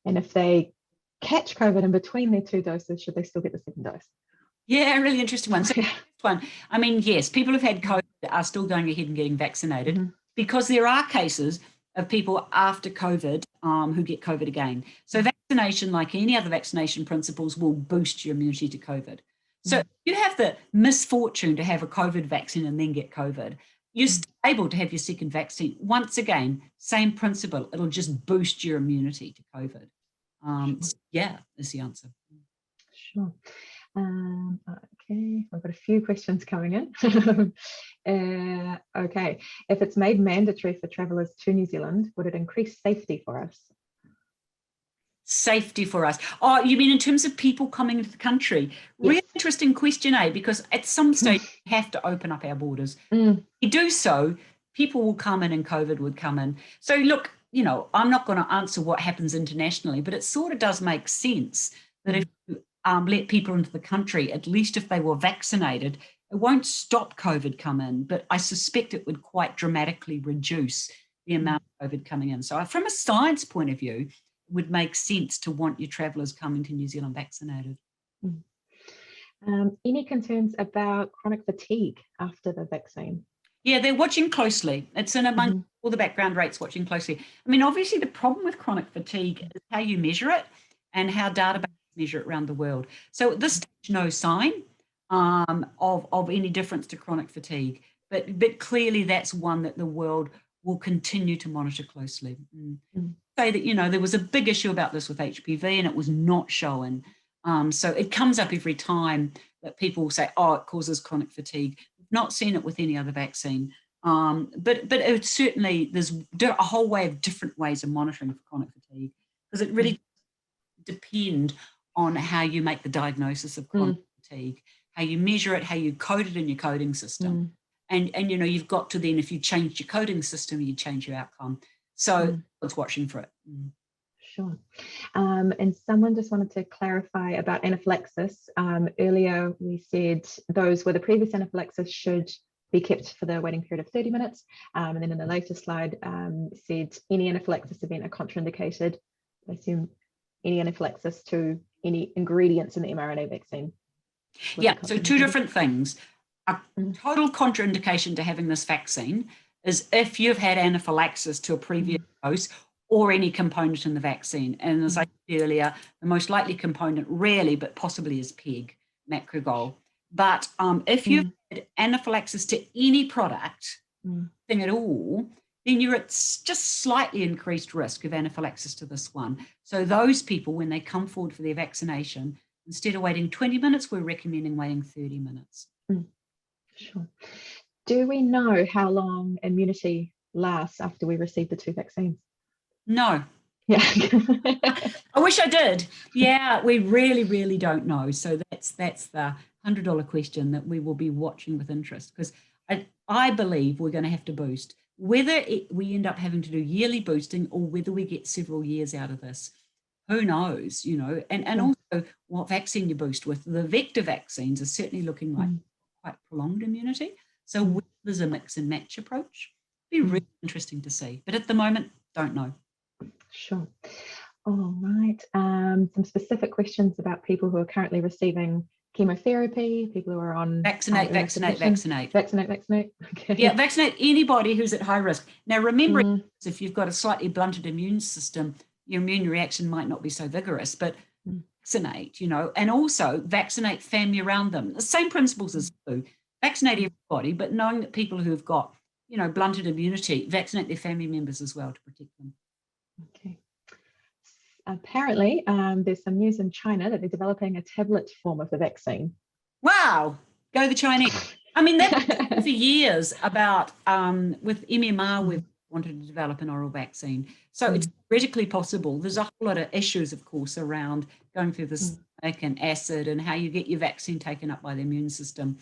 And if they catch COVID in between their 2 doses, should they still get the 2nd dose? Yeah, really interesting one. So I mean, yes, people who've had COVID are still going ahead and getting vaccinated because there are cases of people after COVID who get COVID again. So vaccination, like any other vaccination principles, will boost your immunity to COVID. So if you have the misfortune to have a COVID vaccine and then get COVID, you're still able to have your 2nd vaccine. Once again, same principle. It'll just boost your immunity to COVID. Is the answer. Sure. Okay, I've got a few questions coming in. Okay, if it's made mandatory for travellers to New Zealand, would it increase safety for us? Safety for us. Oh, you mean in terms of people coming into the country? Yes. Really interesting question, because at some stage we have to open up our borders. Mm. We do so, people will come in and COVID would come in. So look, I'm not going to answer what happens internationally, but it sort of does make sense that if you let people into the country, at least if they were vaccinated, it won't stop COVID come in, but I suspect it would quite dramatically reduce the amount of COVID coming in. So from a science point of view, it would make sense to want your travellers coming to New Zealand vaccinated. Any concerns about chronic fatigue after the vaccine? Yeah, they're watching closely. It's in among all the background rates watching closely. I mean, obviously the problem with chronic fatigue is how you measure it and how databases measure it around the world. So at this stage, no sign of any difference to chronic fatigue. But clearly that's one that the world will continue to monitor closely. Say that, there was a big issue about this with HPV and it was not shown. So it comes up every time that people say, oh, it causes chronic fatigue. We've not seen it with any other vaccine. But it certainly, there's a whole way of different ways of monitoring for chronic fatigue, because it really depends on how you make the diagnosis of chronic fatigue, how you measure it, how you code it in your coding system. And you've got to then, if you change your coding system, you change your outcome. So it's watching for it. Sure. And someone just wanted to clarify about anaphylaxis. Earlier, we said those with a previous anaphylaxis should be kept for the waiting period of 30 minutes. And then in the later slide, said any anaphylaxis event are contraindicated. I assume any anaphylaxis to any ingredients in the mRNA vaccine. Yeah, so two different things. A total contraindication to having this vaccine is if you've had anaphylaxis to a previous dose or any component in the vaccine. And as I said earlier, the most likely component rarely, but possibly is PEG, macrogol. But if you've had anaphylaxis to any product, thing at all, then you're at just slightly increased risk of anaphylaxis to this one. So those people, when they come forward for their vaccination, instead of waiting 20 minutes, we're recommending waiting 30 minutes. Sure. Do we know how long immunity lasts after we receive the two vaccines? No. Yeah. I wish I did. Yeah, we really, really don't know. So that's the $100 question that we will be watching with interest, because I believe we're going to have to boost. Whether we end up having to do yearly boosting or whether we get several years out of this, who knows, and also what vaccine you boost with. The vector vaccines are certainly looking like quite prolonged immunity. So whether there's a mix and match approach, it'd be really interesting to see. But at the moment, don't know. Sure. All right. Some specific questions about people who are currently receiving chemotherapy, people who are on vaccinate. Okay. Yeah, vaccinate anybody who's at high risk. Now, remembering if you've got a slightly blunted immune system, your immune reaction might not be so vigorous, but vaccinate, and also vaccinate family around them. The same principles as flu. Vaccinate everybody, but knowing that people who've got, blunted immunity, vaccinate their family members as well to protect them. Okay. Apparently, there's some news in China that they're developing a tablet form of the vaccine. Wow, go the Chinese. I mean, that for years about with MMR, we've wanted to develop an oral vaccine. So it's theoretically possible. There's a whole lot of issues, of course, around going through the stomach and acid and how you get your vaccine taken up by the immune system.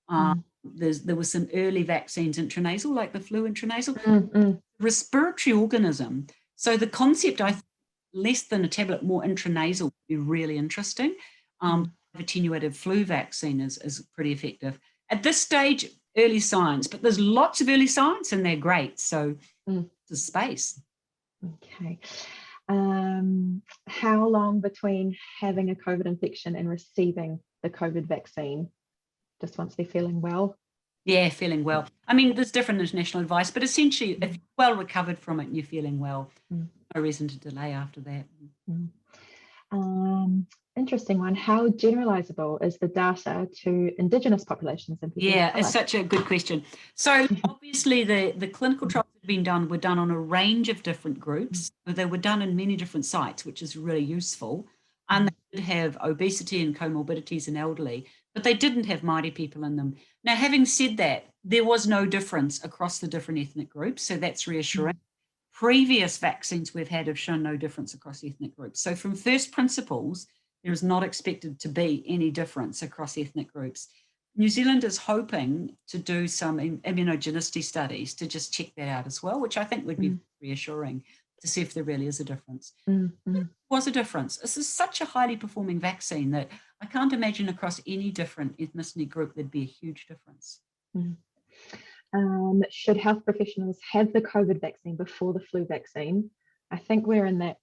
There were some early vaccines intranasal, like the flu intranasal. Respiratory organism. So the concept, I think, less than a tablet, more intranasal would be really interesting. Attenuated flu vaccine is pretty effective. At this stage, early science, but there's lots of early science and they're great. So there's space. Okay. How long between having a COVID infection and receiving the COVID vaccine? Just once they're feeling well? Yeah, feeling well. I mean, there's different international advice, but essentially, if you're well recovered from it and you're feeling well, no reason to delay after that. Interesting one. How generalizable is the data to Indigenous populations and people? Yeah, it's such a good question. So obviously the clinical trials that have been done were done on a range of different groups. They were done in many different sites, which is really useful. and they did have obesity and comorbidities in elderly, but they didn't have Māori people in them. Now, having said that, there was no difference across the different ethnic groups, so that's reassuring. Previous vaccines we've had have shown no difference across ethnic groups. So from first principles, there is not expected to be any difference across ethnic groups. New Zealand is hoping to do some immunogenicity studies to just check that out as well, which I think would be reassuring to see if there really is a difference. There was a difference. This is such a highly performing vaccine that I can't imagine across any different ethnicity group there'd be a huge difference. Should health professionals have the COVID vaccine before the flu vaccine? I think we're in that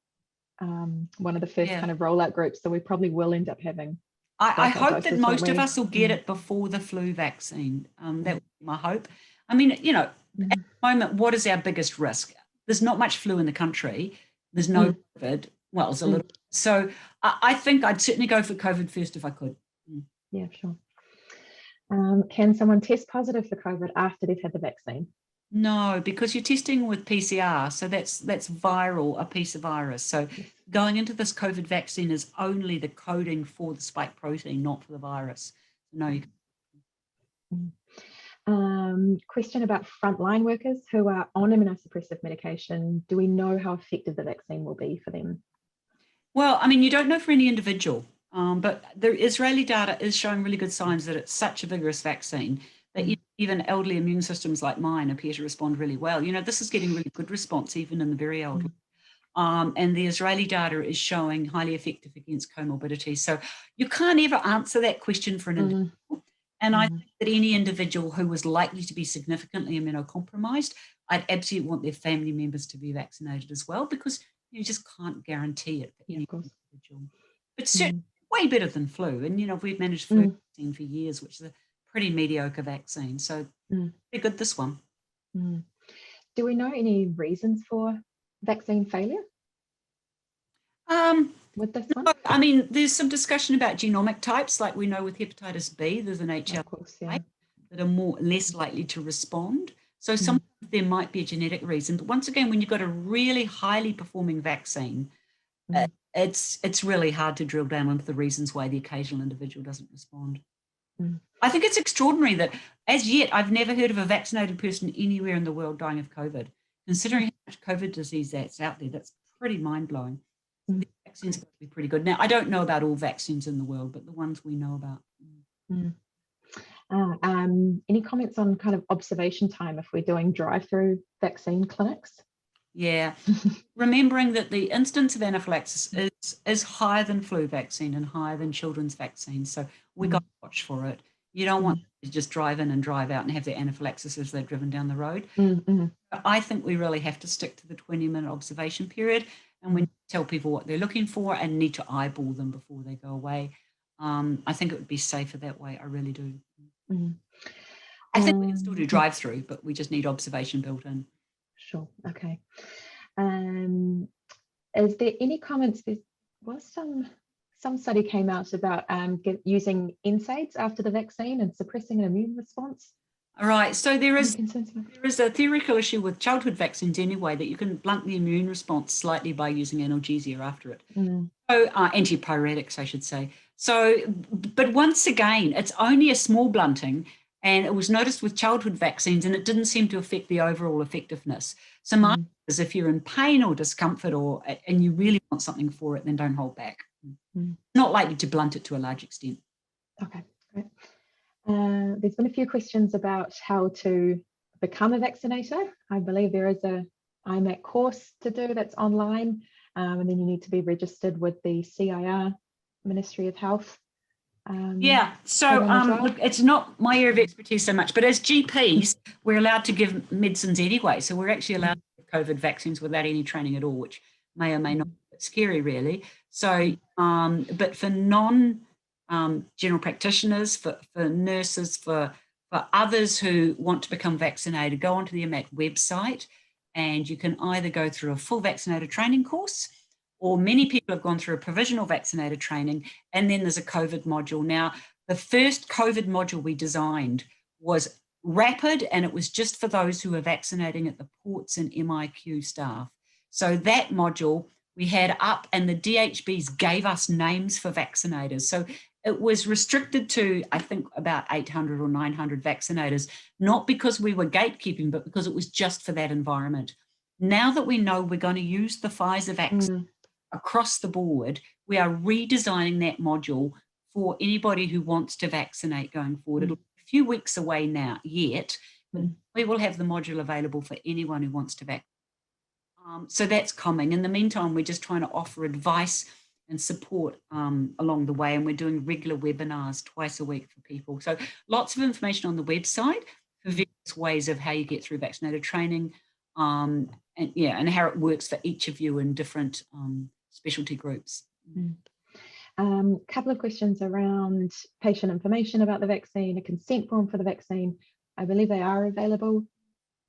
one of the first kind of rollout groups, so we probably will end up having. I hope that most of us will get it before the flu vaccine. That would be my hope. I mean, you know, at the moment, what is our biggest risk? There's not much flu in the country. There's no COVID. Well, it's a little. So I think I'd certainly go for COVID first if I could. Yeah, sure. Can someone test positive for COVID after they've had the vaccine? No, because you're testing with PCR, so that's viral, a piece of virus. So going into this COVID vaccine is only the coding for the spike protein, not for the virus. No. You Question about frontline workers who are on immunosuppressive medication. Do we know how effective the vaccine will be for them? Well, I mean, you don't know for any individual, but the Israeli data is showing really good signs that it's such a vigorous vaccine that even elderly immune systems like mine appear to respond really well. You know, this is getting really good response even in the very elderly. And the Israeli data is showing highly effective against comorbidity. So you can't ever answer that question for an individual. And I think that any individual who was likely to be significantly immunocompromised, I'd absolutely want their family members to be vaccinated as well, because you just can't guarantee it for any individual. But certainly way better than flu. And, you know, we've managed flu vaccine for years, which is a pretty mediocre vaccine. So pretty good, this one. Do we know any reasons for vaccine failure? With this one? I mean, there's some discussion about genomic types, like we know with hepatitis B, there's an HL that are less likely to respond. So sometimes there might be a genetic reason. But once again, when you've got a really highly performing vaccine, it's really hard to drill down into the reasons why the occasional individual doesn't respond. I think it's extraordinary that as yet, I've never heard of a vaccinated person anywhere in the world dying of COVID. Considering how much COVID disease that's out there, that's pretty mind-blowing. So the vaccines have to be pretty good. Now, I don't know about all vaccines in the world, but the ones we know about. Any comments on kind of observation time if we're doing drive-through vaccine clinics? Yeah, remembering that the incidence of anaphylaxis is higher than flu vaccine and higher than children's vaccine. So we got to watch for it. You don't want to just drive in and drive out and have their anaphylaxis as they're driven down the road. I think we really have to stick to the 20-minute observation period, and we tell people what they're looking for and need to eyeball them before they go away. I think it would be safer that way. I really do. I think we can still do drive-through, but we just need observation built in. Sure. Okay. Is there any comments? There was some study came out about using NSAIDs after the vaccine and suppressing an immune response. All right. So there is a theoretical issue with childhood vaccines anyway, that you can blunt the immune response slightly by using analgesia after it. So antipyretics, I should say. So, but once again, it's only a small blunting, and it was noticed with childhood vaccines, and it didn't seem to affect the overall effectiveness. So my is if you're in pain or discomfort and you really want something for it, then don't hold back. Not likely to blunt it to a large extent. Okay, great. There's been a few questions about how to become a vaccinator. I believe there is a IMAC course to do that's online, and then you need to be registered with the CIR, Ministry of Health. Look, it's not my area of expertise so much, but as GPs, we're allowed to give medicines anyway. So we're actually allowed to give COVID vaccines without any training at all, which may or may not be scary, really. So, but for non-general practitioners, for nurses, for others who want to become vaccinated, go onto the IMAC website, and you can either go through a full vaccinator training course, or many people have gone through a provisional vaccinator training, and then there's a COVID module. Now, the first COVID module we designed was rapid, and it was just for those who were vaccinating at the ports and MIQ staff. So that module we had up, and the DHBs gave us names for vaccinators. So it was restricted to, I think, about 800 or 900 vaccinators, not because we were gatekeeping, but because it was just for that environment. Now that we know we're going to use the Pfizer vaccine across the board, we are redesigning that module for anybody who wants to vaccinate going forward. It'll be a few weeks away now yet, but we will have the module available for anyone who wants to vaccinate. So that's coming. In the meantime, we're just trying to offer advice and support along the way, and we're doing regular webinars twice a week for people. So lots of information on the website for various ways of how you get through vaccinator training, and how it works for each of you in different specialty groups. Couple of questions around patient information about the vaccine, a consent form for the vaccine. I believe they are available.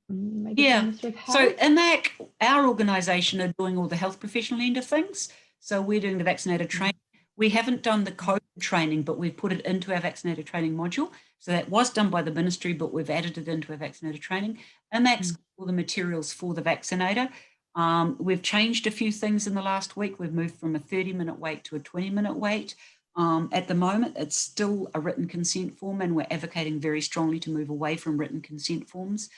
Maybe so IMAC, our organisation, are doing all the health professional end of things. So we're doing the vaccinator training. We haven't done the COVID training, but we've put it into our vaccinator training module. So that was done by the ministry, but we've added it into our vaccinator training. IMAC's all the materials for the vaccinator. We've changed a few things in the last week. We've moved from a 30-minute wait to a 20-minute wait. At the moment, it's still a written consent form, and we're advocating very strongly to move away from written consent forms.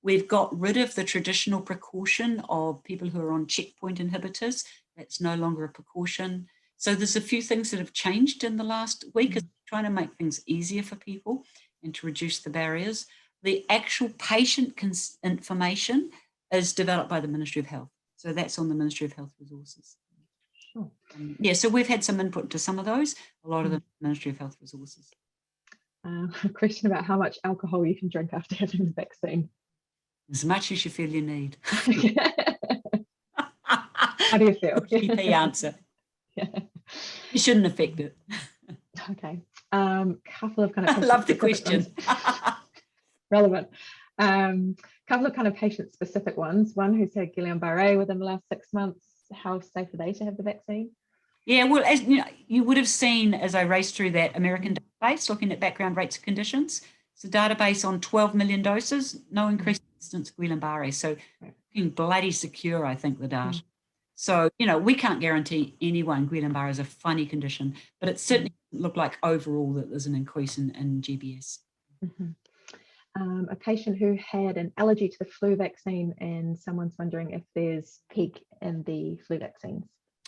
We've got rid of the traditional precaution of people who are on checkpoint inhibitors. That's no longer a precaution. So there's a few things that have changed in the last week, trying to make things easier for people and to reduce the barriers. The actual patient information is developed by the Ministry of Health. So that's on the Ministry of Health Resources. So we've had some input to some of those, a lot of the Ministry of Health Resources. A question about how much alcohol you can drink after having the vaccine. As much as you feel you need. How do you feel? GP answer. You shouldn't affect it. Okay. Couple of kind of. I love the question. Relevant. Couple of kind of patient-specific ones. One who's had Guillain-Barré within the last 6 months. How safe are they to have the vaccine? Yeah, well, as you know, you would have seen as I raced through that American database looking at background rates of conditions. It's a database on 12 million doses, no increased incidence of Guillain-Barré. So looking bloody secure, I think, the data. So, we can't guarantee anyone Guillain-Barré is a funny condition, but it certainly doesn't look like overall that there's an increase in GBS. A patient who had an allergy to the flu vaccine, and someone's wondering if there's PEG in the flu vaccines.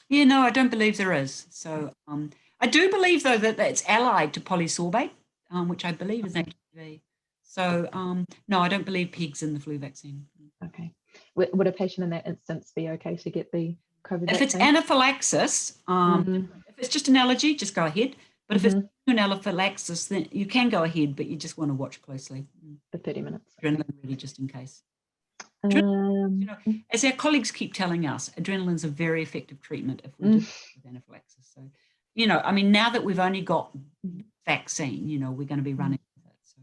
Yeah, no, I don't believe there is. So I do believe, though, that it's allied to polysorbate, which I believe is HPV. So no, I don't believe PEG's in the flu vaccine. Okay. Would a patient in that instance be okay to get the COVID vaccine? If it's anaphylaxis, if it's just an allergy, just go ahead. But if it's an anaphylaxis, then you can go ahead, but you just want to watch closely. For 30 minutes. Adrenaline, really, just in case. As our colleagues keep telling us, adrenaline is a very effective treatment if we do with anaphylaxis. So, now that we've only got vaccine, we're going to be running with it. So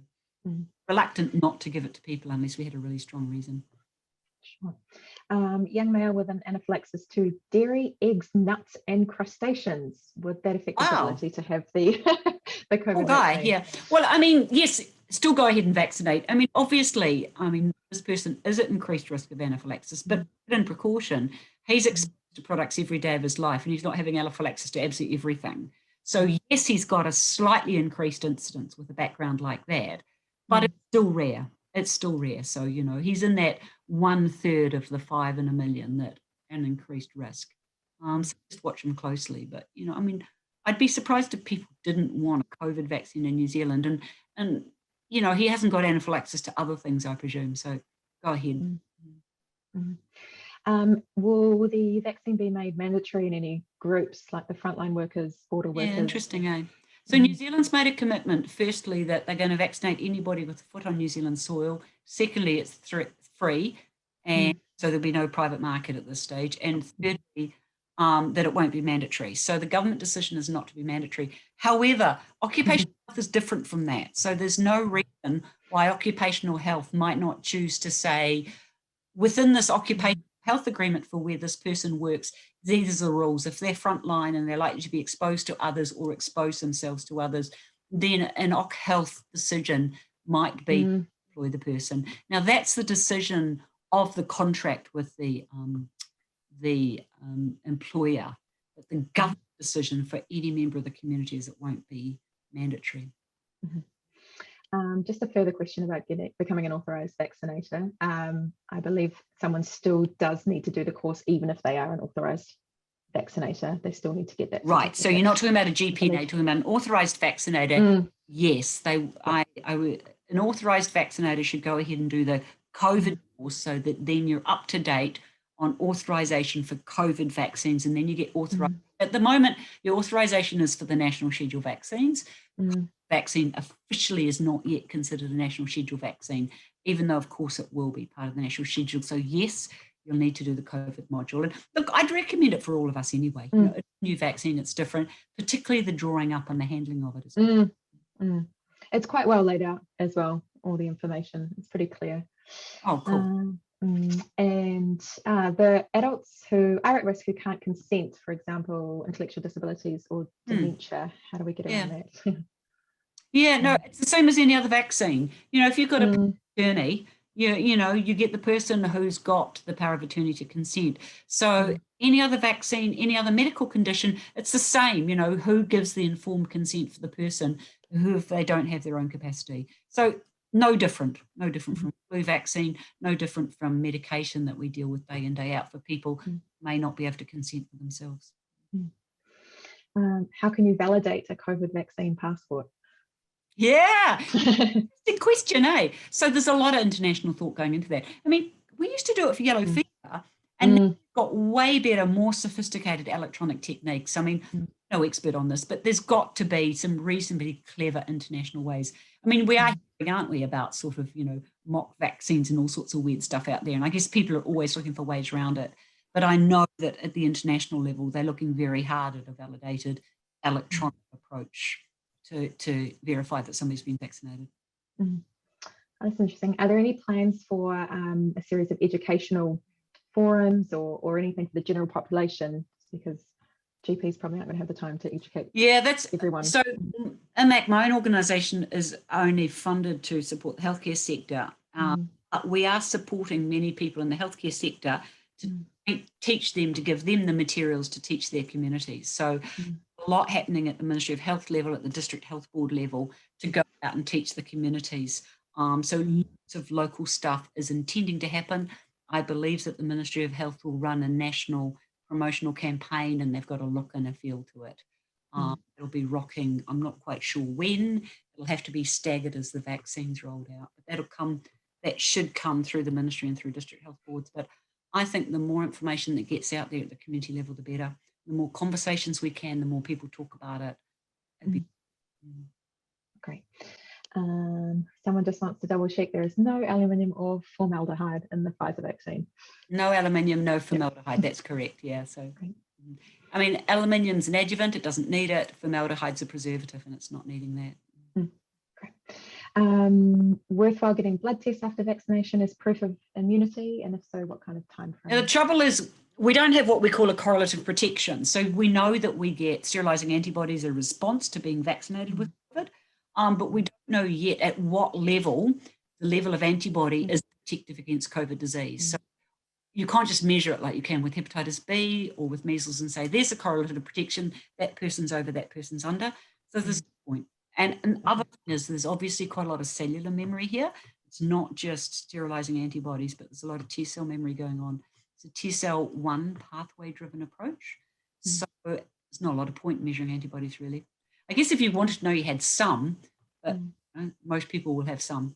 reluctant not to give it to people unless we had a really strong reason. Sure. Young male with an anaphylaxis to dairy, eggs, nuts, and crustaceans. Would that affect his ability to have the COVID vaccine? Yeah. Well, yes, still go ahead and vaccinate. Obviously, this person is at increased risk of anaphylaxis, but in precaution, he's exposed to products every day of his life, and he's not having anaphylaxis to absolutely everything. So yes, he's got a slightly increased incidence with a background like that, but it's still rare. It's still rare. So, he's in that 1/3 of the 5 in a million that an increased risk. So just watch him closely. But, I'd be surprised if people didn't want a COVID vaccine in New Zealand. And he hasn't got anaphylaxis to other things, I presume. So go ahead. Will the vaccine be made mandatory in any groups like the frontline workers, border workers? Yeah, interesting, eh? So New Zealand's made a commitment, firstly, that they're going to vaccinate anybody with a foot on New Zealand soil. Secondly, it's free, and so there'll be no private market at this stage. And thirdly, that it won't be mandatory. So the government decision is not to be mandatory. However, occupational health is different from that. So there's no reason why occupational health might not choose to say, within this occupational health agreement for where this person works, these are the rules. If they're frontline and they're likely to be exposed to others or expose themselves to others, then an OC health decision might be to employ the person. Now, that's the decision of the contract with the the employer, but the government decision for any member of the community is it won't be mandatory. Just a further question about becoming an authorised vaccinator. I believe someone still does need to do the course, even if they are an authorised vaccinator. They still need to get that Right. So you're not talking about a GP now, you're talking about an authorised vaccinator. Yes, an authorised vaccinator should go ahead and do the COVID course so that then you're up to date on authorisation for COVID vaccines, and then you get authorised. At the moment, your authorisation is for the national schedule vaccines. Vaccine officially is not yet considered a national schedule vaccine, even though, of course, it will be part of the national schedule. So, yes, you'll need to do the COVID module. And look, I'd recommend it for all of us anyway. You know, it's a new vaccine, it's different, particularly the drawing up and the handling of it as well. It's quite well laid out as well, all the information. It's pretty clear. Oh, cool. And the adults who are at risk who can't consent, for example, intellectual disabilities or dementia, how do we get around that? Yeah, no, it's the same as any other vaccine. You know, if you've got a attorney, you get the person who's got the power of attorney to consent. So any other vaccine, any other medical condition, it's the same, who gives the informed consent for the person who, if they don't have their own capacity. So no different from flu vaccine, no different from medication that we deal with day in, day out for people who may not be able to consent for themselves. How can you validate a COVID vaccine passport? Yeah, the question, eh? So there's a lot of international thought going into that. I mean, we used to do it for yellow fever, and now we've got way better, more sophisticated electronic techniques. I mean, no expert on this, but there's got to be some reasonably clever international ways. I mean, we are hearing, aren't we, about sort of, mock vaccines and all sorts of weird stuff out there. And I guess people are always looking for ways around it. But I know that at the international level, they're looking very hard at a validated electronic approach to verify that somebody's been vaccinated. That's interesting. Are there any plans for a series of educational forums or anything for the general population? Because GPs probably aren't going to have the time to educate everyone. So IMAC, my own organisation, is only funded to support the healthcare sector. But we are supporting many people in the healthcare sector to teach them, to give them the materials to teach their communities. So a lot happening at the Ministry of Health level, at the District Health Board level, to go out and teach the communities. So lots of local stuff is intending to happen. I believe that the Ministry of Health will run a national promotional campaign, and they've got a look and a feel to it. It'll be rocking. I'm not quite sure when. It'll have to be staggered as the vaccines rolled out. But that should come through the ministry and through district health boards. But I think the more information that gets out there at the community level, the better. The more conversations we can, the more people talk about it. Great. Someone just wants to double check there is no aluminium or formaldehyde in the Pfizer vaccine. No aluminium, no formaldehyde. That's correct. Yeah. So, I mean, aluminium's an adjuvant. It doesn't need it. Formaldehyde's a preservative, and it's not needing that. Great. Worthwhile getting blood tests after vaccination as proof of immunity, and if so, what kind of time frame? Now, the trouble is, we don't have what we call a correlative protection. So we know that we get sterilizing antibodies as a response to being vaccinated with COVID, but we don't know yet at what level the level of antibody is protective against COVID disease. So you can't just measure it like you can with hepatitis B or with measles and say, there's a correlative protection, that person's over, that person's under. So there's a point. And other thing is, there's obviously quite a lot of cellular memory here. It's not just sterilizing antibodies, but there's a lot of T cell memory going on. It's a T cell 1 pathway driven approach. So there's not a lot of point measuring antibodies, really. I guess if you wanted to know, you had some, but most people will have some.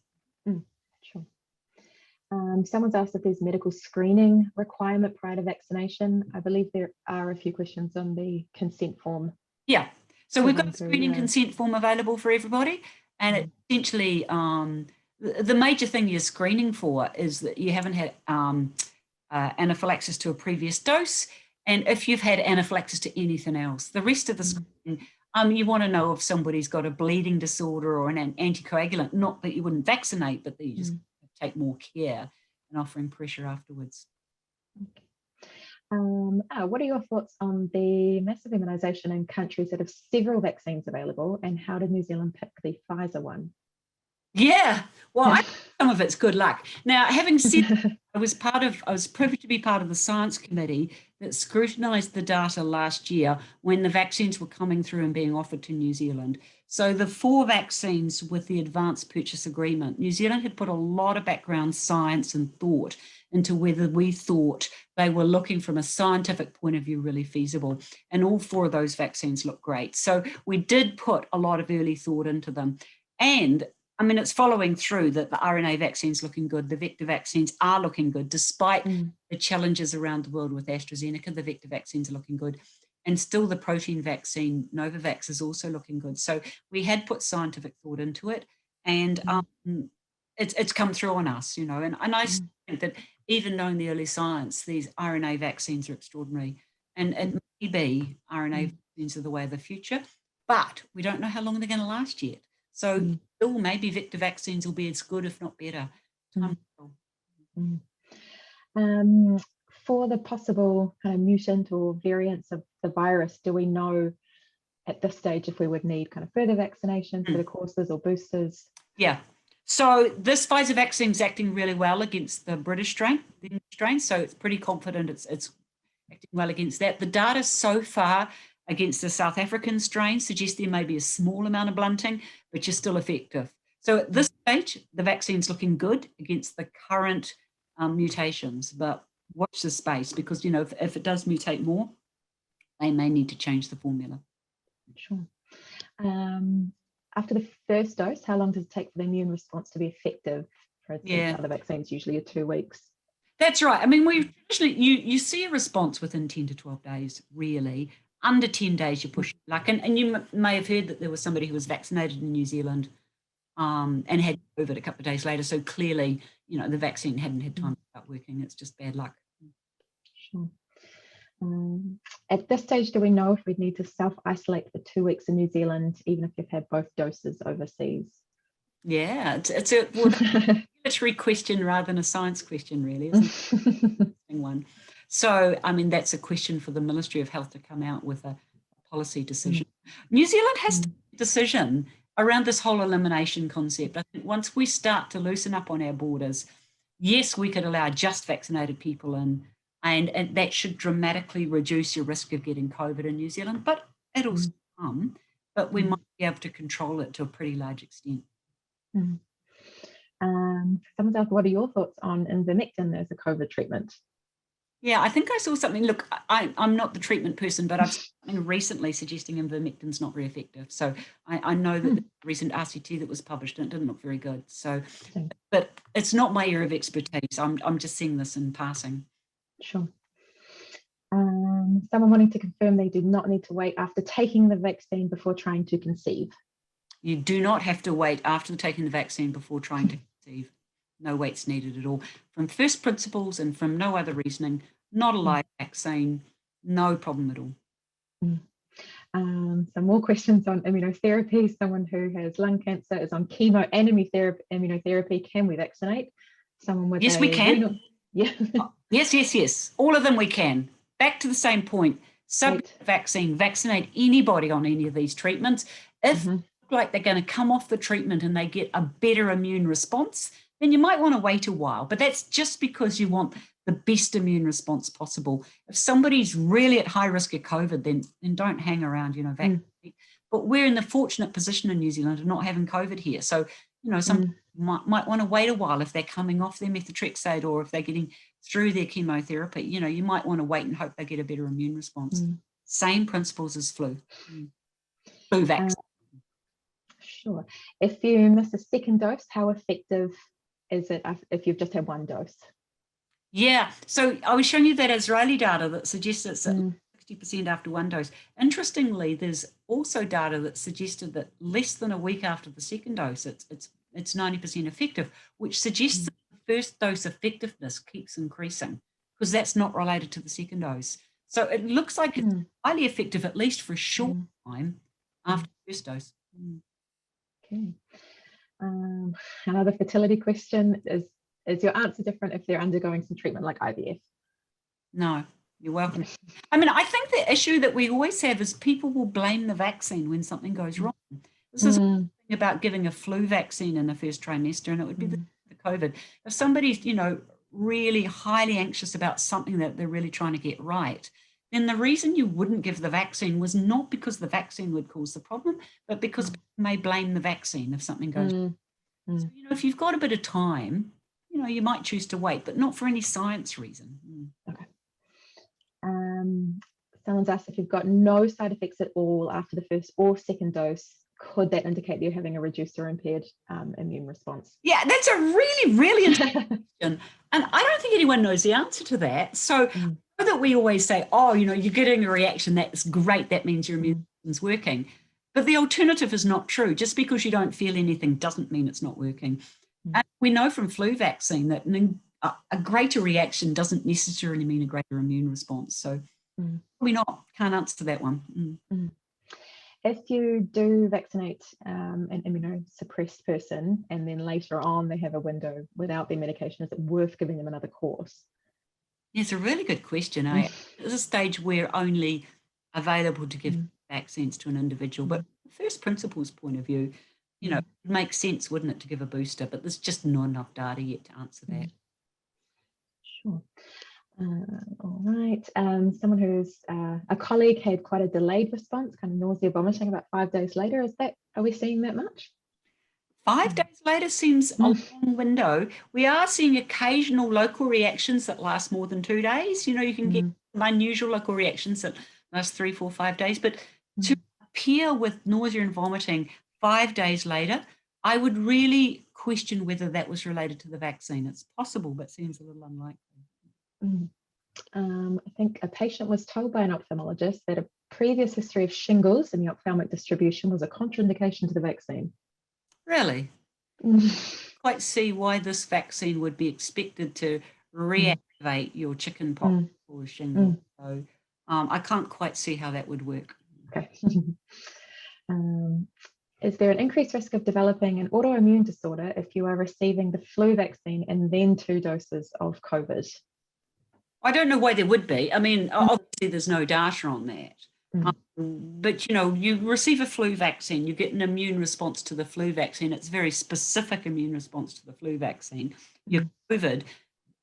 Sure. Someone's asked if there's medical screening requirement prior to vaccination. I believe there are a few questions on the consent form. Yeah. So we've got a screening consent form available for everybody. And essentially, the major thing you're screening for is that you haven't had anaphylaxis to a previous dose, and if you've had anaphylaxis to anything else. The rest of the screening, you want to know if somebody's got a bleeding disorder or an anticoagulant, not that you wouldn't vaccinate, but that you just take more care and offering pressure afterwards. Okay. What are your thoughts on the massive immunisation in countries that have several vaccines available, and how did New Zealand pick the Pfizer one? Yeah, well, I think some of it's good luck. Now, having said that, I was privileged to be part of the science committee that scrutinised the data last year when the vaccines were coming through and being offered to New Zealand. So the 4 vaccines with the advanced purchase agreement, New Zealand had put a lot of background science and thought into whether we thought they were looking from a scientific point of view really feasible. And all 4 of those vaccines look great. So we did put a lot of early thought into them. And I mean, it's following through that the RNA vaccines looking good, the vector vaccines are looking good, despite the challenges around the world with AstraZeneca, the vector vaccines are looking good. And still the protein vaccine, Novavax, is also looking good. So we had put scientific thought into it, and it's come through on us, you know. And I think that even knowing the early science, these RNA vaccines are extraordinary. And it may be RNA vaccines are the way of the future, but we don't know how long they're going to last yet. So still maybe vector vaccines will be as good, if not better. For the possible kind of mutant or variants of the virus, do we know at this stage if we would need kind of further vaccinations, further courses or boosters? Yeah. So this Pfizer vaccine is acting really well against the British strain, so it's pretty confident it's acting well against that. The data so far against the South African strain suggests there may be a small amount of blunting, but you're still effective. So at this stage, the vaccine's looking good against the current mutations, but watch the space, because, you know, if it does mutate more, they may need to change the formula. Sure. After the first dose, how long does it take for the immune response to be effective? For instance, other vaccines usually are 2 weeks. That's right. I mean, we usually you see a response within 10 to 12 days, really. Under 10 days, you push luck. And you may have heard that there was somebody who was vaccinated in New Zealand and had COVID a couple of days later. So clearly, you know, the vaccine hadn't had time to start working. It's just bad luck. Sure. At this stage, do we know if we need to self-isolate for 2 weeks in New Zealand, even if you've had both doses overseas? Yeah, it's a regulatory question rather than a science question, really, isn't it? Interesting one. So, I mean, that's a question for the Ministry of Health to come out with a policy decision. New Zealand has to make a decision around this whole elimination concept. I think once we start to loosen up on our borders, yes, we could allow just vaccinated people in, and that should dramatically reduce your risk of getting COVID in New Zealand, but it'll come, but we might be able to control it to a pretty large extent. Someone's asked, what are your thoughts on ivermectin as a COVID treatment? Yeah, I think I saw something. Look, I'm not the treatment person, but I've seen something recently suggesting ivermectin's not very effective. So I know that the recent RCT that was published, and it didn't look very good. So, but it's not my area of expertise. I'm just seeing this in passing. Sure. Someone wanting to confirm they do not need to wait after taking the vaccine before trying to conceive. You do not have to wait after taking the vaccine before trying to conceive. No waits needed at all. From first principles and from no other reasoning, not a live vaccine, no problem at all. Some more questions on immunotherapy. Someone who has lung cancer is on chemo and immunotherapy. Can we vaccinate? Someone with we can. Yes. All of them we can. Back to the same point. Vaccine, vaccinate anybody on any of these treatments. If like they're going to come off the treatment and they get a better immune response, then you might want to wait a while. But that's just because you want the best immune response possible. If somebody's really at high risk of COVID, then don't hang around, vaccinate. But we're in the fortunate position in New Zealand of not having COVID here. So, some might want to wait a while if they're coming off their methotrexate or if they're getting through their chemotherapy. You might want to wait and hope they get a better immune response. Same principles as flu. Flu vaccine. Sure. If you miss a second dose, how effective is it if you've just had one dose? Yeah, so I was showing you that Israeli data that suggests it's 60% after one dose. Interestingly, there's also data that suggested that less than a week after the second dose, it's 90% effective, which suggests that the first dose effectiveness keeps increasing because that's not related to the second dose. So it looks like it's highly effective, at least for a short time after the first dose. Okay. Another fertility question is your answer different if they're undergoing some treatment like IVF? No, you're welcome. I mean, I think the issue that we always have is people will blame the vaccine when something goes wrong. This is about giving a flu vaccine in the first trimester, and it would be the COVID. If somebody's, really highly anxious about something that they're really trying to get right, then the reason you wouldn't give the vaccine was not because the vaccine would cause the problem, but because people may blame the vaccine if something goes wrong. So, if you've got a bit of time, you might choose to wait, but not for any science reason. Okay. Someone's asked if you've got no side effects at all after the first or second dose, could that indicate that you're having a reduced or impaired immune response? Yeah, that's a really, really interesting question. And I don't think anyone knows the answer to that. So that we always say, oh, you're getting a reaction, that's great, that means your immune system's working. But the alternative is not true. Just because you don't feel anything doesn't mean it's not working. And we know from flu vaccine that a greater reaction doesn't necessarily mean a greater immune response. So can't answer that one. If you do vaccinate an immunosuppressed person and then later on they have a window without their medication, is it worth giving them another course? Yeah, it's a really good question. At this stage, we're only available to give vaccines to an individual. But from the first principles point of view, it makes sense, wouldn't it, to give a booster? But there's just not enough data yet to answer that. Sure. All right. Someone who's a colleague had quite a delayed response, kind of nausea, vomiting about 5 days later. Are we seeing that much? 5 days later seems a long window. We are seeing occasional local reactions that last more than 2 days. You can get unusual local reactions that last 3, 4, 5 days. But to appear with nausea and vomiting 5 days later, I would really question whether that was related to the vaccine. It's possible, but seems a little unlikely. I think a patient was told by an ophthalmologist that a previous history of shingles in the ophthalmic distribution was a contraindication to the vaccine. Really? Quite see why this vaccine would be expected to reactivate your chicken pox or shingles. So I can't quite see how that would work. Okay. Is there an increased risk of developing an autoimmune disorder if you are receiving the flu vaccine and then 2 doses of COVID? I don't know why there would be. I mean, obviously there's no data on that. But, you receive a flu vaccine, you get an immune response to the flu vaccine. It's a very specific immune response to the flu vaccine. Your COVID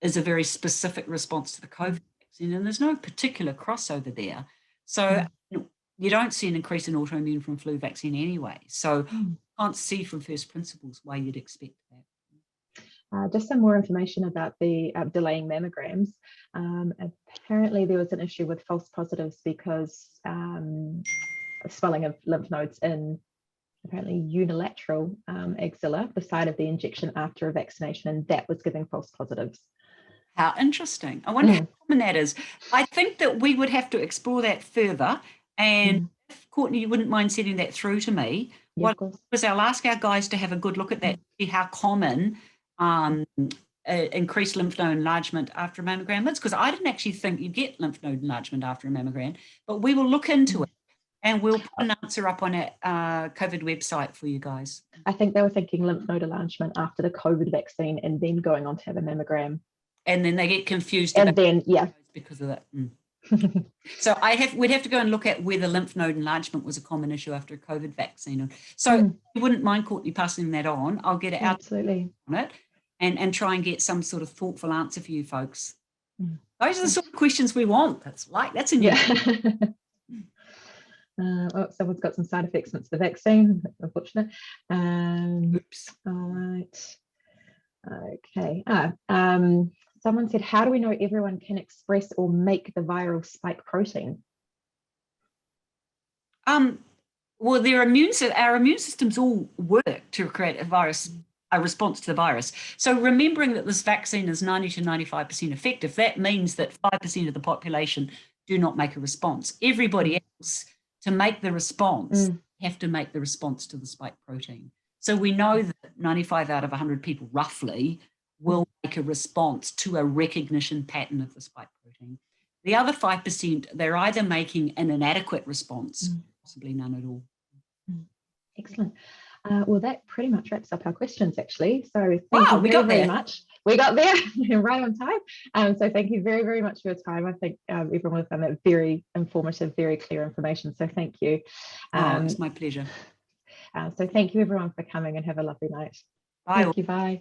is a very specific response to the COVID vaccine, and there's no particular crossover there. So you don't see an increase in autoimmune from flu vaccine anyway. So I can't see from first principles why you'd expect that. Just some more information about the delaying mammograms. Apparently there was an issue with false positives because swelling of lymph nodes in apparently unilateral axilla, the side of the injection after a vaccination, and that was giving false positives. How interesting. I wonder how common that is. I think that we would have to explore that further. And if, Courtney, you wouldn't mind sending that through to me, because I'll ask our guys to have a good look at that, see how common increased lymph node enlargement after a mammogram is, because I didn't actually think you get lymph node enlargement after a mammogram, but we will look into it and we'll put an answer up on our COVID website for you guys. I think they were thinking lymph node enlargement after the COVID vaccine and then going on to have a mammogram. And then they get confused. And then, because of that. So we'd have to go and look at whether lymph node enlargement was a common issue after a COVID vaccine. So you wouldn't mind, Courtney, passing that on. I'll get it out on it and try and get some sort of thoughtful answer for you folks. Those are the sort of questions we want. That's in someone's got some side effects since the vaccine. Unfortunate. Oops. All right. Okay. Someone said, how do we know everyone can express or make the viral spike protein? Well, our immune systems all work to create a response to the virus. So remembering that this vaccine is 90 to 95% effective, that means that 5% of the population do not make a response. Everybody else, to make the response, have to make the response to the spike protein. So we know that 95 out of 100 people roughly will make a response to a recognition pattern of the spike protein. The other 5%, they're either making an inadequate response, possibly none at all. Excellent. Well, that pretty much wraps up our questions, actually. So thank you very much. We got there right on time. So thank you very, very much for your time. I think everyone found that very informative, very clear information. So thank you. It's my pleasure. So thank you everyone for coming, and have a lovely night. Bye. Thank you, bye.